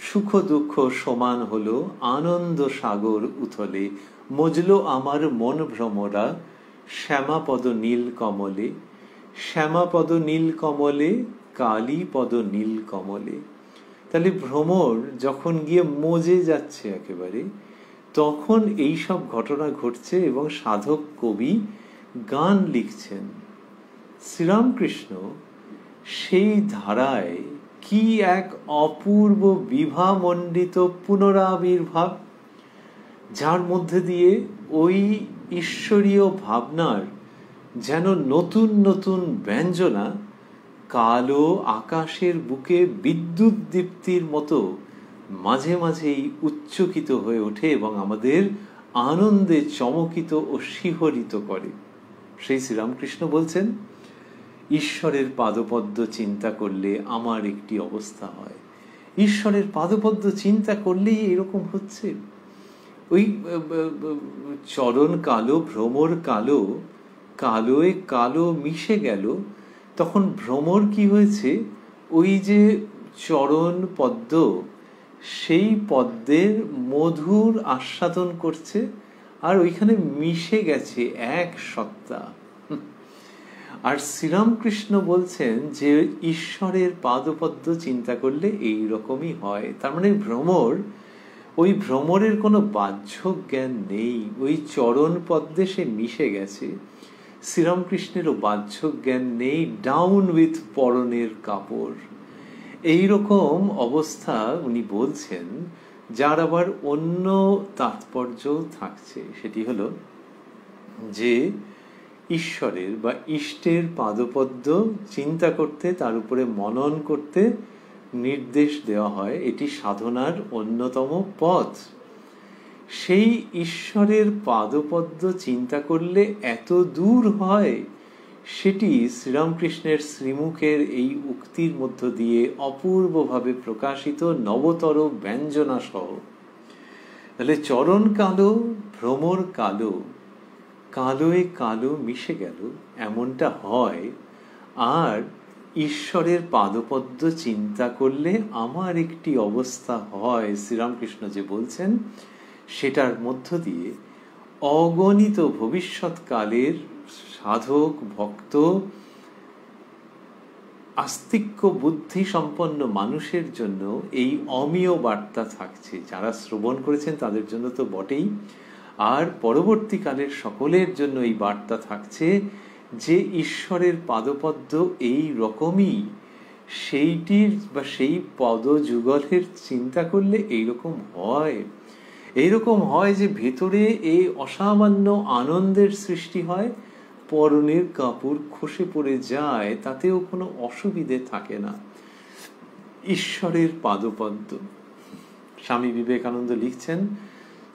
সুখ দুঃখ সমান হলো আনন্দ সাগর উথলে, মজলো আমার মন ভ্রমরা শ্যামাপদ নীল কমলে, শ্যামাপদ নীল কমলে কালীপদ নীল কমলে। তাহলে ভ্রমর যখন গিয়ে মজে যাচ্ছে একেবারে, তখন এই সব ঘটনা ঘটছে এবং সাধক কবি গান লিখছেন। শ্রীরামকৃষ্ণ সেই ধারায় কি এক অপূর্ব বিভামণ্ডিত পুনরাবির্ভাব, যার মধ্যে দিয়ে ওই ঈশ্বরীয় ভাবনার যেন নতুন নতুন ব্যঞ্জনা কালো আকাশের বুকে বিদ্যুৎ দীপ্তির মতো মাঝে মাঝেই উচ্চকিত হয়ে ওঠে এবং আমাদের আনন্দে চমকিত ও শিহরিত করে। সেই শ্রীরামকৃষ্ণ বলছেন, ঈশ্বরের পাদপদ্ম চিন্তা করলে আমার একটি অবস্থা হয়। ঈশ্বরের পাদপদ্ম চিন্তা করলেই এরকম হচ্ছে। ওই চরণ কালো, ভ্রমর কালো, কালোয় কালো মিশে গেল। তখন ভ্রমর কি হয়েছে, ওই যে চরণ পদ্ম, সেই পদ্মের মধুর আস্বাদন করছে, আর ওইখানে মিশে গেছে এক সত্তা। আর শ্রীরামকৃষ্ণ বলছেন যে ঈশ্বরের পাদপদ্ম চিন্তা করলে এই রকমই হয়। তার মানে ভ্রমর, ওই ভ্রমরের কোনো বাহ্য জ্ঞান নেই, ওই চরণ পদ্মে সে মিশে গেছে। শ্রীরামকৃষ্ণেরও বাহ্য জ্ঞান নেই, ডাউন উইথ পরনের কাপড়। এইরকম অবস্থা উনি বলছেন, যার আবার অন্য তাৎপর্য থাকছে। সেটি হলো যে ঈশ্বরের বা ইষ্টের পাদপদ্ম চিন্তা করতে, তার উপরে মনন করতে নির্দেশ দেওয়া হয়। এটি সাধনার অন্যতম পথ। সেই ঈশ্বরের পাদপদ্ম চিন্তা করলে এত দূর হয়, সেটি শ্রীরামকৃষ্ণের শ্রীমুখের এই উক্তির মধ্য দিয়ে অপূর্বভাবে প্রকাশিত নবতর ব্যঞ্জনা সহ। তাহলে চরণ কালো, ভ্রমর কালো, কালোয় কালো মিশে গেল, এমনটা হয়। আর ঈশ্বরের পাদপদ্ম চিন্তা করলে আমার একটি অবস্থা হয়, শ্রীরামকৃষ্ণ যে বলছেন, সেটার মধ্য দিয়ে অগণিত ভবিষ্যৎকালের সাধক ভক্ত আস্তিক্য বুদ্ধি সম্পন্ন মানুষের জন্য এই অমীয় বার্তা থাকছে। যারা শ্রবণ করেছেন তাদের জন্য তো বটেই, আর পরবর্তীকালের সকলের জন্য এই বার্তা থাকছে যে ঈশ্বরের পাদপদ্ম এই রকমই, সেইটির বা সেই পদযুগলের চিন্তা করলে এইরকম হয়। এইরকম হয় যে ভেতরে এই অসামান্য আনন্দের সৃষ্টি হয়, পরনের কাপড় খসে পড়ে যায়, তাতেও কোনো অসুবিধে থাকে না। ঈশ্বরের পাদপদ্ম। স্বামী বিবেকানন্দ লিখছেন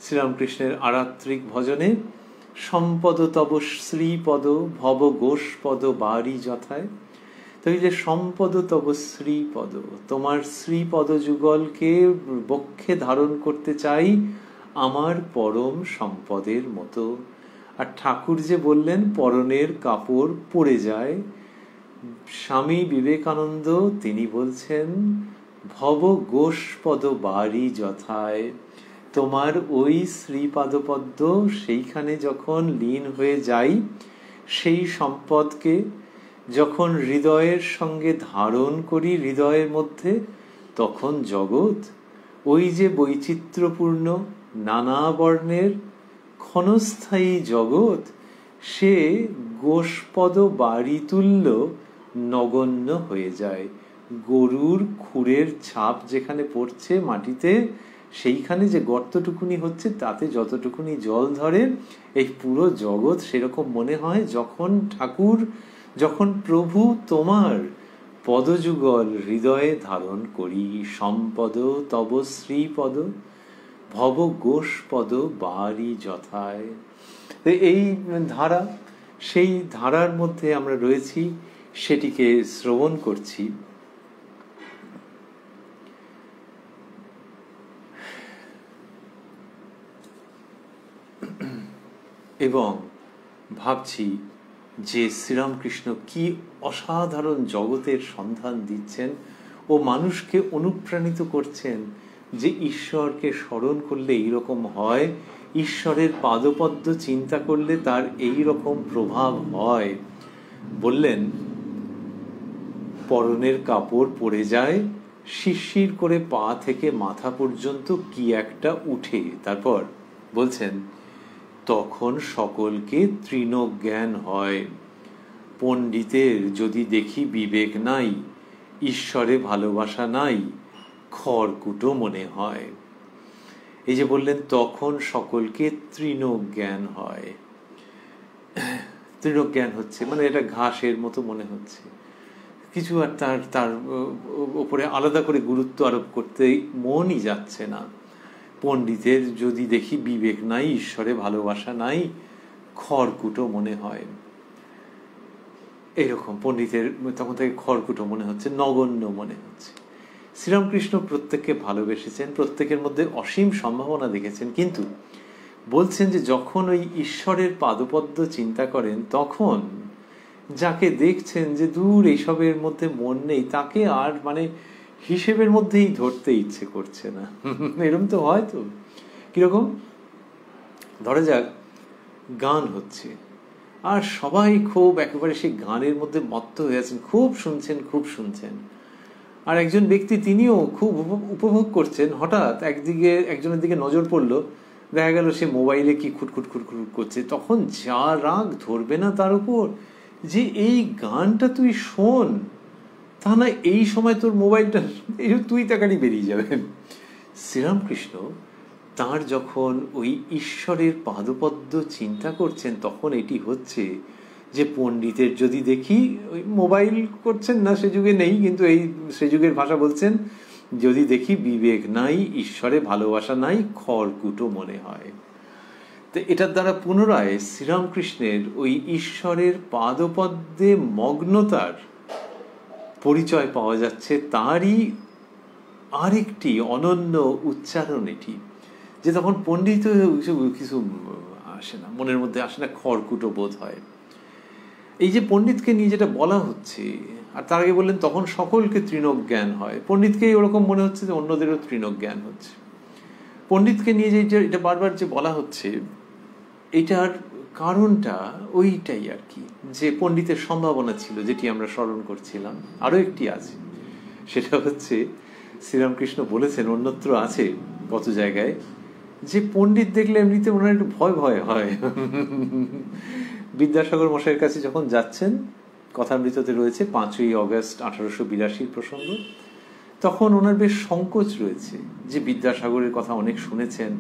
শ্রীরামকৃষ্ণের আরাত্রিক ভজনে, সম্পদ তব শ্রীপদ ভব গোষ্পদ বারি যথায়। তাহলে সম্পদ তব শ্রীপদ, তোমার শ্রীপদ যুগলকে বক্ষে ধারণ করতে চাই আমার পরম সম্পদের মতো। আর ঠাকুর যে বললেন পরনের কাপড় পড়ে যায়, স্বামী বিবেকানন্দ তিনি বলছেন ভব গোষ্পদ বারি যথায়, তোমার ওই শ্রীপাদপদ্ম সেইখানে যখন লীন হয়ে যাই, সেই সম্পদকে যখন হৃদয়ের সঙ্গে ধারণ করি হৃদয়ের মধ্যে, তখন জগৎ ওই যে বৈচিত্র্যপূর্ণ নানা বর্ণের ক্ষণস্থায়ী জগৎ, সে গোষ্পদ বাড়ি তুল্য নগণ্য হয়ে যায়। গরুর খুরের ছাপ যেখানে পড়ছে মাটিতে, সেইখানে যে গর্তটুকুনি হচ্ছে তাতে যতটুকুনি জল ধরে, এই পুরো জগৎ সেরকম মনে হয় যখন ঠাকুর, যখন প্রভু তোমার পদযুগল হৃদয়ে ধারণ করি। সম্পদ তব শ্রীপদ ভব গোষ্পদ বারি যথায়। এই ধারা, সেই ধারার মধ্যে আমরা রয়েছি, সেটিকে শ্রবণ করছি। এবং ভাবছি যে শ্রীরামকৃষ্ণ কি অসাধারণ জগতের সন্ধান দিচ্ছেন ও মানুষকে অনুপ্রাণিত করছেন যে ঈশ্বরকে স্মরণ করলে এইরকম হয়, ঈশ্বরের পাদপদ্ম চিন্তা করলে তার এই রকম প্রভাব হয়। বললেন পরনের কাপড় পরে যায়, শিরশির করে পা থেকে মাথা পর্যন্ত কি একটা উঠে। তারপর বলছেন তখন সকলকে তৃণজ্ঞান হয়। পণ্ডিতের যদি দেখি বিবেক নাই, ঈশ্বরে ভালোবাসা নাই, খড়কুটো মনে হয়। এই যে বললেন তখন সকলকে তৃণজ্ঞান হয়, তৃণজ্ঞান হচ্ছে মানে এটা ঘাসের মতো মনে হচ্ছে, কিছু আর তার উপরে আলাদা করে গুরুত্ব আরোপ করতে মনই যাচ্ছে না। পণ্ডিতের যদি দেখি বিবেক নাই, ঈশ্বরে ভালোবাসা নাই, খড়কুটো মনে হয়। এইরকম পণ্ডিতের তখন থেকে খড়কুটো মনে হচ্ছে, নগণ্য মনে হচ্ছে। শ্রীরামকৃষ্ণ প্রত্যেককে ভালোবেসেছেন, প্রত্যেকের মধ্যে অসীম সম্ভাবনা দেখেছেন, কিন্তু বলছেন যে যখন ওই ঈশ্বরের পাদপদ্ম চিন্তা করেন, তখন যাকে দেখছেন যে দূর এইসবের মধ্যে মন নেই, তাকে আর মানে হিসেবের মধ্যেই ধরতে ইচ্ছে করছে না। এরকম তো হয়। তো কিরকম, ধরা যাক গান হচ্ছে আর সবাই খুব একেবারে সেই গানের মধ্যে মত্ত হয়ে আছেন, খুব শুনছেন। আর একজন ব্যক্তি তিনিও খুব উপভোগ করছেন, হঠাৎ একজনের দিকে নজর পড়লো, দেখা গেল সে মোবাইলে কি খুটখুট করছে। তখন যা রাগ ধরবে না তার উপর, যে এই গানটা তুই শোন, তা না এই সময় তোর মোবাইলটা তুই তাকারি বেরিয়ে যাবে। শ্রীরামকৃষ্ণ তাঁর যখন ওই ঈশ্বরের পাদপদ্ম চিন্তা করছেন, তখন এটি হচ্ছে যে পণ্ডিতের যদি দেখি, ওই মোবাইল করছেন না, সে যুগে নেই, কিন্তু এই সে যুগের ভাষা বলছেন, যদি দেখি বিবেক নাই, ঈশ্বরে ভালোবাসা নাই, খড়কুটো মনে হয়। তো এটার দ্বারা পুনরায় শ্রীরামকৃষ্ণের ওই ঈশ্বরের পাদপদ্মে মগ্নতার পরিচয় পাওয়া যাচ্ছে। তারই আরেকটি অনন্য উচ্চারণ এটি, যে তখন পণ্ডিত কিছু আসে না, মনের মধ্যে আসে না, খড়কুটো বোধ হয়। এই যে পণ্ডিতকে নিয়ে যেটা বলা হচ্ছে, আর তার আগে বললেন তখন সকলকে তৃণজ্ঞান হয়, পণ্ডিতকে ওরকম মনে হচ্ছে যে অন্যদেরও তৃণজ্ঞান হচ্ছে। পণ্ডিতকে নিয়ে যে এটা বারবার যে বলা হচ্ছে, এটার কারণটা ওইটাই আর কি, যে পণ্ডিতের সম্ভাবনা ছিল, যেটি আমরা স্মরণ করছিলাম। আরো একটি আছে, সেটা হচ্ছে শ্রীরামকৃষ্ণ বলেছেন, অন্যত্র আছে কত জায়গায়, যে পণ্ডিত দেখলে এমনিতে ওনার একটু ভয় হয়। বিদ্যাসাগর মশাইয়ের কাছে যখন যাচ্ছেন, কথামৃততে রয়েছে 5ই অগস্ট 1882 প্রসঙ্গ, তখন ওনার বেশ সংকোচ রয়েছে যে বিদ্যাসাগরের কথা অনেক শুনেছেন,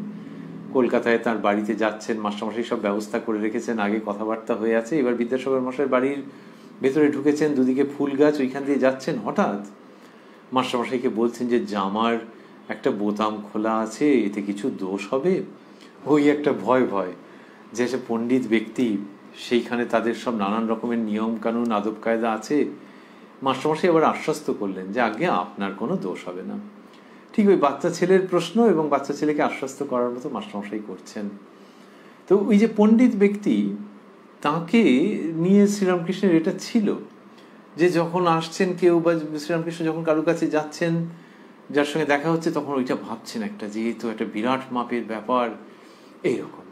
কলকাতায় তার বাড়িতে যাচ্ছেন, মাস্টারমশাই সব ব্যবস্থা করে রেখেছেন, আগে কথাবার্তা হয়ে আছে, এবার বিদ্যাসাগর মশাইয়ের বাড়ির ভেতরে ঢুকেছেন, দুদিকে ফুল গাছ, ওইখান দিয়ে যাচ্ছেন, হঠাৎ মাস্টারমশাইকে বলছেন যে জামার একটা বোতাম খোলা আছে, এতে কিছু দোষ হবে? ওই একটা ভয় ভয় যে সে পণ্ডিত ব্যক্তি, সেইখানে তাদের সব নানান রকমের নিয়ম কানুন আদব কায়দা আছে। মাস্টারমশাই আবার আশ্বস্ত করলেন যে আগে আপনার কোনো দোষ হবে না। ঠিক ওই বাচ্চা ছেলের প্রশ্ন এবং বাচ্চা ছেলেকে আশ্বস্ত করার মতো মাস্টারমশাই করছেন। তো ওই যে পণ্ডিত ব্যক্তি, তাকে নিয়ে শ্রীরামকৃষ্ণের এটা ছিল যে যখন আসছেন কেউ, বা শ্রীরামকৃষ্ণ যখন কারোর কাছে যাচ্ছেন, যার সঙ্গে দেখা হচ্ছে, তখন ওইটা ভাবছেন একটা, যেহেতু একটা বিরাট মাপের ব্যাপার এইরকম।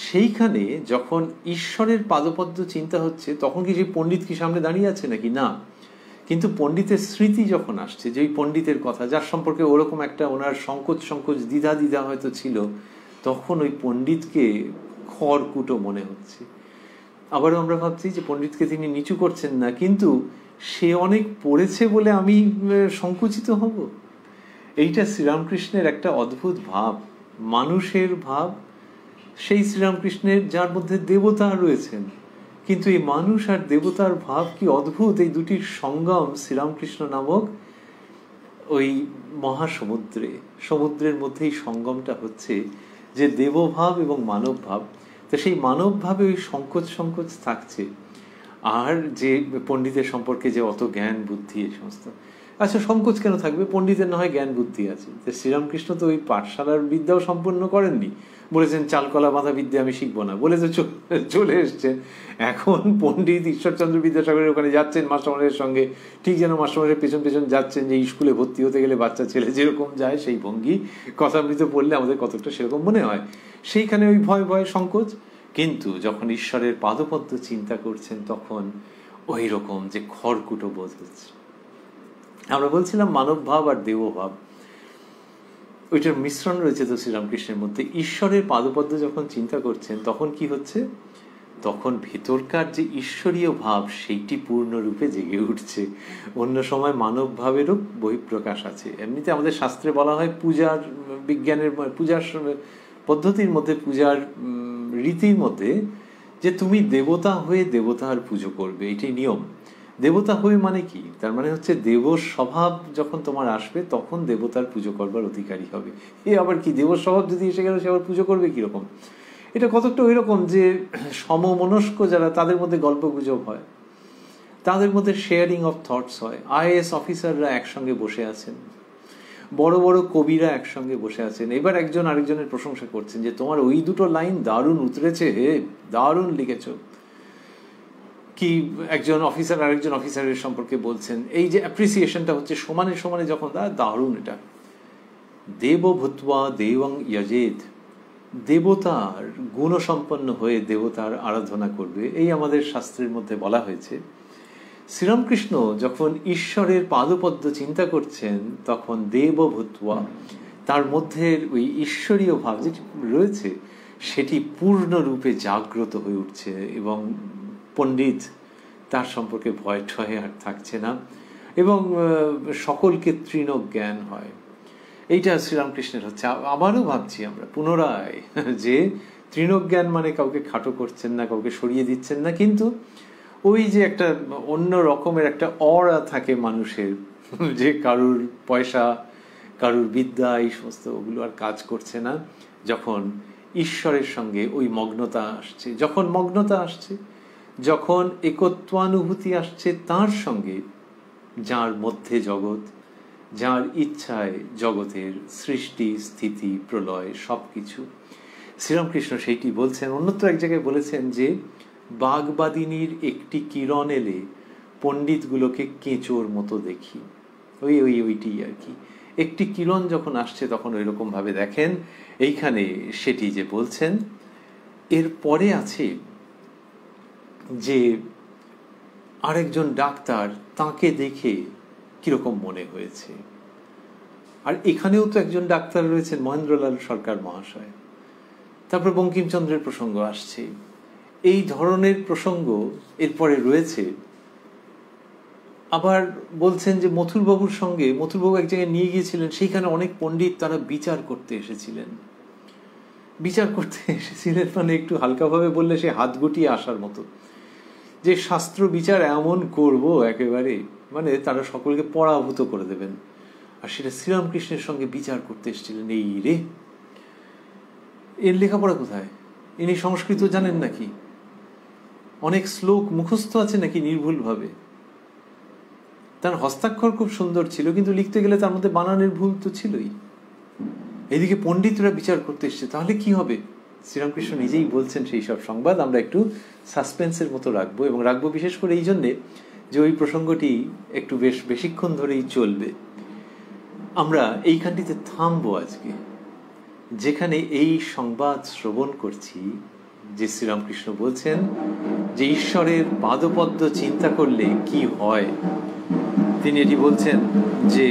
সেইখানে যখন ঈশ্বরের পাদপদ্ম চিন্তা হচ্ছে, তখন কি সেই পণ্ডিত কি সামনে দাঁড়িয়ে আছে নাকি? না, কিন্তু পণ্ডিতের স্মৃতি যখন আসছে, যে ওই পণ্ডিতের কথা, যার সম্পর্কে ওরকম একটা ওনার সংকোচ দ্বিধা হয়তো ছিল, তখন ওই পণ্ডিতকে খড়কুটো মনে হচ্ছে। আবারও আমরা ভাবছি যে পণ্ডিতকে তিনি নিচু করছেন না, কিন্তু সে অনেক পড়েছে বলে আমি সংকুচিত হব। এইটা শ্রীরামকৃষ্ণের একটা অদ্ভুত ভাব, মানুষের ভাব, সেই শ্রীরামকৃষ্ণের যার মধ্যে দেবতা রয়েছেন। কিন্তু এই মানুষ আর দেবতার ভাব কি অদ্ভুত! এই দুটির সঙ্গম শ্রীরামকৃষ্ণ নামক ওই সমুদ্রের মধ্যেই সঙ্গমটা হচ্ছে, যে দেবভাব এবং মানব ভাব। তো সেই মানব ভাবে ওই সংকোচ থাকছে, আর যে পণ্ডিতের সম্পর্কে যে অত জ্ঞান বুদ্ধি, এই সমস্ত। আচ্ছা, সংকোচ কেন থাকবে? পণ্ডিতের না হয় জ্ঞান বুদ্ধি আছে। শ্রীরামকৃষ্ণ তো ওই পাঠশালার বিদ্যাও সম্পূর্ণ করেননি, বলেছেন চালকলা বাঁধা বিদ্যা আমি শিখবো না, বলে তো চলে এসছেন। এখন পণ্ডিত ঈশ্বরচন্দ্র বিদ্যাসাগরের ওখানে যাচ্ছেন মাস্টারমশাইয়ের সঙ্গে, ঠিক যেন মাস্টারমশাইয়ের পেছন যাচ্ছেন, যে স্কুলে ভর্তি হতে গেলে বাচ্চা ছেলে যেরকম যায়, সেই ভঙ্গি কথামৃত পড়লে আমাদের কতটা সেরকম মনে হয়। সেইখানে ওই ভয় সংকোচ। কিন্তু যখন ঈশ্বরের পাদপদ্ম চিন্তা করছেন, তখন ওই রকম যে খড়কুটো বোধ হচ্ছে। আমরা বলছিলাম মানব ভাব আর দেবভাব, ওইটার মিশ্রণ রয়েছে তো শ্রীরামকৃষ্ণের মধ্যে। ঈশ্বরের পাদপদ্ম যখন চিন্তা করছেন, তখন কি হচ্ছে? তখন ভেতরকার যে ঈশ্বরীয় ভাব, সেইটি পূর্ণরূপে জেগে উঠছে। অন্য সময় মানব ভাবেরও বহিঃপ্রকাশ আছে। এমনিতে আমাদের শাস্ত্রে বলা হয়, পূজার বিজ্ঞানের, পূজার পদ্ধতির মধ্যে, পূজার রীতির মধ্যে, যে তুমি দেবতা হয়ে দেবতার পুজো করবে, এটাই নিয়ম। দেবতা হয়ে মানে কি? তার মানে হচ্ছে দেব স্বভাব যখন তোমার আসবে, তখন দেবতার পুজো করবার অধিকারী হবে। এ আবার কি? দেব স্বভাব যদি এসে গেল, সে আবার পুজো করবে কিরকম? এটা কতটা ওই রকম যে সমমনস্ক যারা, তাদের মধ্যে গল্প গুজব হয়, তাদের মধ্যে শেয়ারিং অফ থটস হয়। IAS অফিসাররা একসঙ্গে বসে আছেন, বড় বড় কবিরা একসঙ্গে বসে আছেন, এবার একজন আরেকজনের প্রশংসা করছেন যে তোমার ওই দুটো লাইন দারুণ উতরেছে, হে দারুণ লিখেছ। কি একজন অফিসার আরেকজন অফিসারের সম্পর্কে বলছেন, এই যে অ্যাপ্রিসিয়েশনটা হচ্ছে সমানে যখন, দারুণ এটা। দেব ভূত্বা দেবং যজেত, দেবতার গুণসম্পন্ন হয়ে দেবতার আরাধনা করবে, এই আমাদের শাস্ত্রের মধ্যে বলা হয়েছে। শ্রীরামকৃষ্ণ যখন ঈশ্বরের পাদপদ্ম চিন্তা করছেন, তখন দেব ভূত্বা, তার মধ্যে ওই ঈশ্বরীয় ভাব যেটি রয়েছে, সেটি পূর্ণরূপে জাগ্রত হয়ে উঠছে, এবং পণ্ডিত তার সম্পর্কে ভয় ঠয় আর থাকছে না, এবং সকলকে তৃণ জ্ঞান হয়। এইটা শ্রীরামকৃষ্ণের হচ্ছে। আবারও ভাবছি আমরা পুনরায়, যে তৃণজ্ঞান মানে কাউকে খাটো করছেন না, কাউকে সরিয়ে দিচ্ছেন না, কিন্তু ওই যে একটা অন্য রকমের একটা অরা থাকে মানুষের, যে কারুর পয়সা, কারুর বিদ্যা, এই সমস্ত ওগুলো আর কাজ করছে না, যখন ঈশ্বরের সঙ্গে ওই মগ্নতা আসছে। যখন মগ্নতা আসছে, যখন একত্বানুভূতি আসছে তার সঙ্গে, যার মধ্যে জগৎ, যার ইচ্ছায় জগতের সৃষ্টি স্থিতি প্রলয় সবকিছু, শ্রীরামকৃষ্ণ সেইটি বলছেন। অন্যত্র এক জায়গায় বলেছেন যে বাগবাদিনীর একটি কিরণ এলে পণ্ডিতগুলোকে কেঁচোর মতো দেখি, ওইটি আর কি। একটি কিরণ যখন আসছে, তখন ওই রকম ভাবে দেখেন। এইখানে সেটি যে বলছেন। এরপরে আছে যে আরেকজন ডাক্তার, তাকে দেখে কিরকম মনে হয়েছে। আর এখানেও তো একজন ডাক্তার রয়েছেন, মহেন্দ্রলাল সরকার মহাশয়। তারপর বঙ্কিমচন্দ্রের প্রসঙ্গ আসছে। এই ধরনের প্রসঙ্গ এরপরে রয়েছে। আবার বলছেন যে মথুরবাবুর সঙ্গে, মথুরবাবু এক জায়গায় নিয়ে গিয়েছিলেন, সেইখানে অনেক পণ্ডিত তারা বিচার করতে এসেছিলেন। বিচার করতে এসেছিলেন মানে একটু হালকাভাবে বললে সে হাত গুটিয়ে আসার মতো, যে শাস্ত্র বিচার এমন করব একেবারে, মানে তারা সকলকে পরাভূত করে দেবেন। আর সেটা শ্রীরামকৃষ্ণের সঙ্গে বিচার করতে এসেছিলেন। এই রে, এর লেখাপড়া কোথায়? ইনি সংস্কৃত জানেন নাকি? অনেক শ্লোক মুখস্থ আছে নাকি নির্ভুলভাবে? তার হস্তাক্ষর খুব সুন্দর ছিল, কিন্তু লিখতে গেলে তার মধ্যে বানানের ভুল তো ছিলই। এদিকে পণ্ডিতরা বিচার করতে এসছে, তাহলে কি হবে? শ্রীরামকৃষ্ণ নিজেই বলছেন সেই সব সংবাদ আমরা একটু সাসপেন্সের মতো রাখবো, এবং রাখবো বিশেষ করে এই জন্যে যে ওই প্রসঙ্গটি একটু বেশ বেশিক্ষণ ধরেই চলবে। আমরা এইখানটিতে থামবো আজকে, যেখানে এই সংবাদ শ্রবণ করছি যে শ্রীরামকৃষ্ণ বলছেন যে ঈশ্বরের পাদপদ্ম চিন্তা করলে কি হয়। তিনি এটি বলছেন যে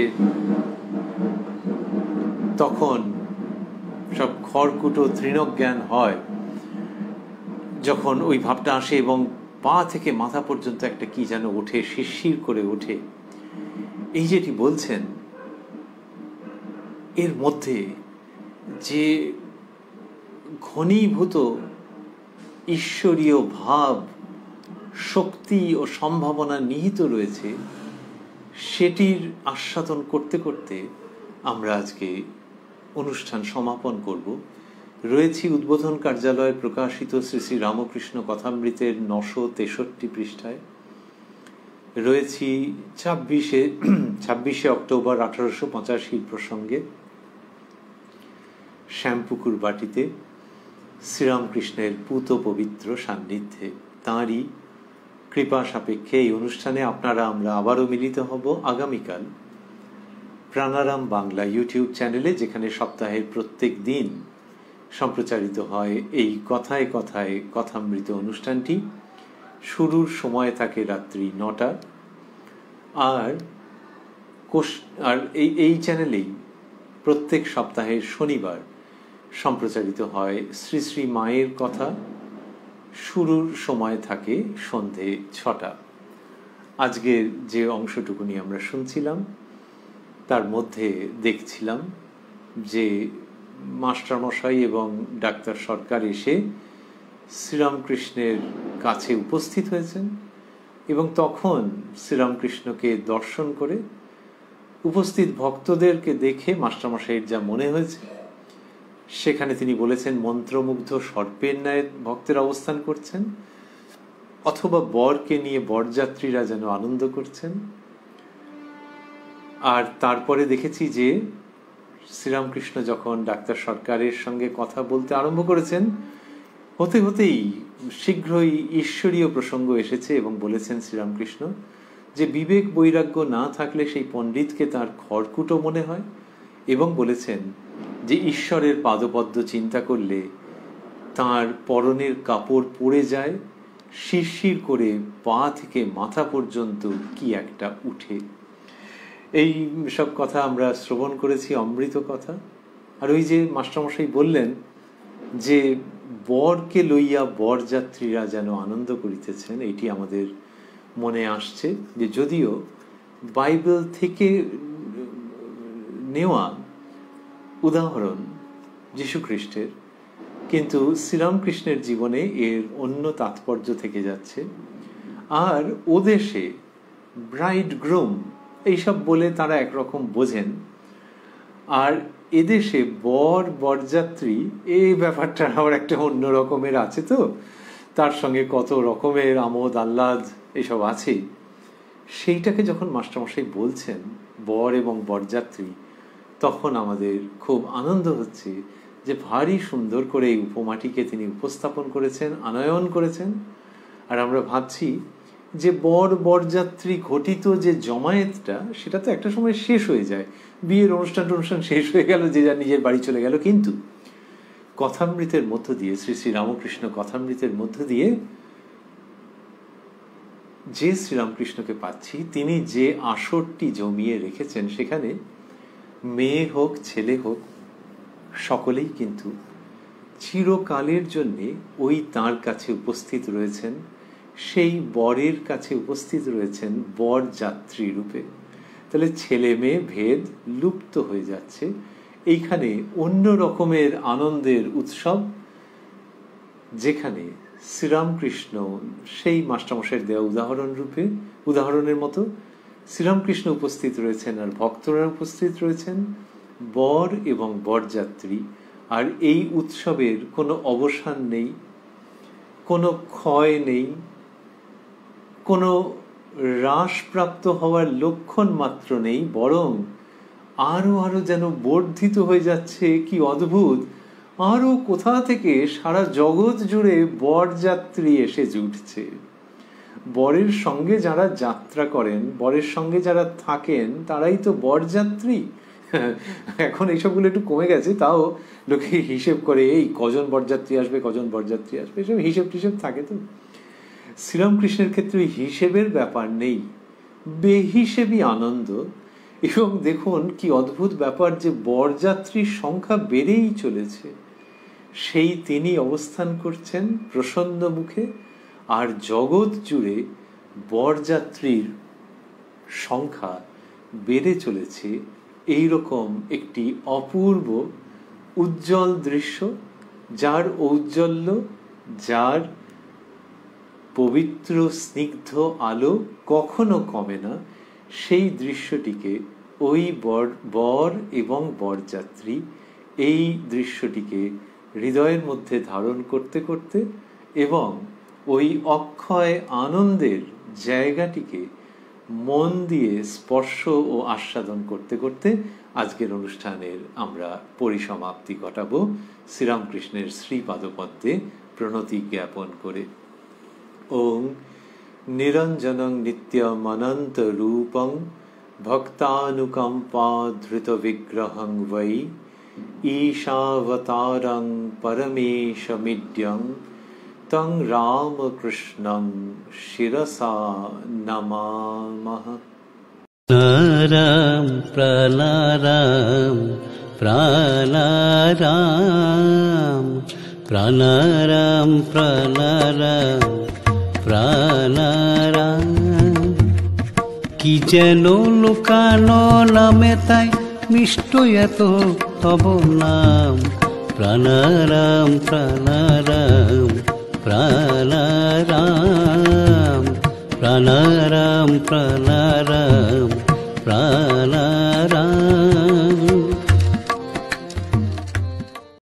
তখন সব খড়কুটো তৃণজ্ঞান হয়, যখন ওই ভাবটা আসে এবং পা থেকে মাথা পর্যন্ত একটা কি যেন ওঠে, শিরশির করে ওঠে। এই যেটি বলছেন এর মধ্যে যে ঘনীভূত ঈশ্বরীয় ভাব, শক্তি ও সম্ভাবনা নিহিত রয়েছে, সেটির আস্বাদন করতে করতে আমরা আজকে অনুষ্ঠান সমাপন করব। রয়েছি উদ্বোধন কার্যালয়ে প্রকাশিত শ্রী শ্রী রামকৃষ্ণ কথামৃতের 963 পৃষ্ঠায়। রয়েছি 26শে অক্টোবর 1885 প্রসঙ্গে শ্যামপুকুর বাটিতে শ্রীরামকৃষ্ণের পূত পবিত্র সান্নিধ্যে। তাঁরই কৃপা সাপেক্ষে এই অনুষ্ঠানে আপনারা আমরা আবারও মিলিত হব আগামীকাল প্রাণারাম বাংলা ইউটিউব চ্যানেলে, যেখানে সপ্তাহের প্রত্যেক দিন সম্প্রচারিত হয় এই কথায় কথায় কথামৃত অনুষ্ঠানটি। শুরুর সময় থাকে রাত্রি 9টা। আর এই চ্যানেলেই প্রত্যেক সপ্তাহের শনিবার সম্প্রচারিত হয় শ্রী শ্রী মায়ের কথা। শুরুর সময় থাকে সন্ধে 6টা। আজকের যে অংশটুকুনি আমরা শুনছিলাম তার মধ্যে দেখছিলাম যে মাস্টারমশাই এবং ডাক্তার সরকার এসে শ্রীরামকৃষ্ণের কাছে উপস্থিত হয়েছেন, এবং তখন শ্রীরামকৃষ্ণকে দর্শন করে উপস্থিত ভক্তদেরকে দেখে মাস্টারমশাইয়ের যা মনে হয়েছে, সেখানে তিনি বলেছেন মন্ত্রমুগ্ধ সর্পের ন্যায় ভক্তের অবস্থান করছেন, অথবা বরকে নিয়ে বরযাত্রীরা যেন আনন্দ করছেন। আর তারপরে দেখেছি যে শ্রীরামকৃষ্ণ যখন ডাক্তার সরকারের সঙ্গে কথা বলতে আরম্ভ করেছেন, হতে হতেই শীঘ্রই ঈশ্বরীয় প্রসঙ্গ এসেছে এবং বলেছেন শ্রীরামকৃষ্ণ যে বিবেক বৈরাগ্য না থাকলে সেই পণ্ডিতকে তার খড়কুটো মনে হয়, এবং বলেছেন যে ঈশ্বরের পাদপদ্ম চিন্তা করলে তার পরনের কাপড় পরে যায়, শিরশির করে পা থেকে মাথা পর্যন্ত কি একটা উঠে। এই সব কথা আমরা শ্রবণ করেছি, অমৃত কথা। আর ওই যে মাস্টারমশাই বললেন যে বরকে লইয়া বরযাত্রীরা যেন আনন্দ করিতেছেন, এটি আমাদের মনে আসছে যে যদিও বাইবেল থেকে নেওয়া উদাহরণ যীশুখ্রিস্টের, কিন্তু শ্রীরামকৃষ্ণের জীবনে এর অন্য তাৎপর্য থেকে যাচ্ছে। আর ও দেশে ব্রাইড গ্রুম এইসব বলে তারা একরকম বোঝেন, আর এদেশে বর বরযাত্রী এই ব্যাপারটা আবার একটা অন্য রকমের আছে, তো তার সঙ্গে কত রকমের আমোদ আহ্লাদ এসব আছে। সেইটাকে যখন মাস্টারমশাই বলছেন বর এবং বরযাত্রী, তখন আমাদের খুব আনন্দ হচ্ছে যে ভারী সুন্দর করে এই উপমাটিকে তিনি উপস্থাপন করেছেন, আনয়ন করেছেন। আর আমরা ভাবছি যে বর বরযাত্রী ঘটিত যে জমায়েতটা, সেটা তো একটা সময় শেষ হয়ে যায়, বিয়ের অনুষ্ঠান শেষ হয়ে গেল, যে যা নিজের বাড়ি চলে গেল। কিন্তু কথামৃতের মধ্য দিয়ে, শ্রী শ্রী রামকৃষ্ণ কথামৃতের মধ্য দিয়ে যে শ্রীরামকৃষ্ণকে পাচ্ছি, তিনি যে আসরটি জমিয়ে রেখেছেন, সেখানে মেয়ে হোক ছেলে হোক সকলেই কিন্তু চিরকালের জন্যে ওই তাঁর কাছে উপস্থিত রয়েছেন, সেই বরের কাছে উপস্থিত রয়েছেন বরযাত্রী রূপে। তাহলে ছেলে মেয়ে ভেদ লুপ্ত হয়ে যাচ্ছে। এইখানে অন্য রকমের আনন্দের উৎসব, যেখানে শ্রীরামকৃষ্ণ সেই মাস্টারমশাইয়ের দেওয়া উদাহরণের মতো শ্রীরামকৃষ্ণ উপস্থিত রয়েছেন আর ভক্তরা উপস্থিত রয়েছেন, বর এবং বরযাত্রী। আর এই উৎসবের কোনো অবসান নেই, কোনো ক্ষয় নেই, কোনো হ্রাসপ্রাপ্ত হওয়ার লক্ষণ মাত্র নেই, বরং আরো আরো যেন বর্ধিত হয়ে যাচ্ছে। কি অদ্ভুত! আরো কোথা থেকে সারা জগৎ জুড়ে বরযাত্রী এসে জুটছে। বরের সঙ্গে যারা যাত্রা করেন, বরের সঙ্গে যারা থাকেন, তারাই তো বরযাত্রী। এখন এইসবগুলো একটু কমে গেছে, তাও লোকে হিসেব করে এই কজন বরযাত্রী আসবে, কজন বরযাত্রী আসবে, এসব হিসেব টিসেব থাকে। তো শ্রীরামকৃষ্ণের ক্ষেত্রে হিসেবের ব্যাপার নেই, বেহিসেবি আনন্দ। এবং দেখুন কি অদ্ভুত ব্যাপার, যে বরযাত্রীর সংখ্যা বেড়েই চলেছে। সেই তিনি অবস্থান করছেন প্রসন্ন মুখে, আর জগৎ জুড়ে বরযাত্রীর সংখ্যা বেড়ে চলেছে। এইরকম একটি অপূর্ব উজ্জ্বল দৃশ্য, যার ঔজ্জ্বল্য, যার পবিত্র স্নিগ্ধ আলো কখনো কমে না, সেই দৃশ্যটিকে ওই বর এবং বরযাত্রী এই দৃশ্যটিকে হৃদয়ের মধ্যে ধারণ করতে করতে এবং ওই অক্ষয় আনন্দের জায়গাটিকে মন দিয়ে স্পর্শ ও আস্বাদন করতে করতে আজকের অনুষ্ঠানের আমরা পরিসমাপ্তি ঘটাবো শ্রীরামকৃষ্ণের শ্রীপাদপদ্মে প্রণতি জ্ঞাপন করে। ওং নিরঞ্জনং নিত্যমনন্ত রূপং ভক্তানুকম্পা ধৃত বিগ্রহং বৈ ঈশাবতারং পরমেশমিড্যং তং রামকৃষ্ণং শিরসা নমামঃ। প্রাণারাম প্রাণারাম প্রাণারাম প্রাণারাম প্রাণারাম প্রাণারাম। কি যেন লোকানো নামে তাই মিষ্ট এত তব নাম। প্রাণারাম প্রাণারাম প্রাণারাম প্রাণারাম প্রাণারাম প্রাণারাম।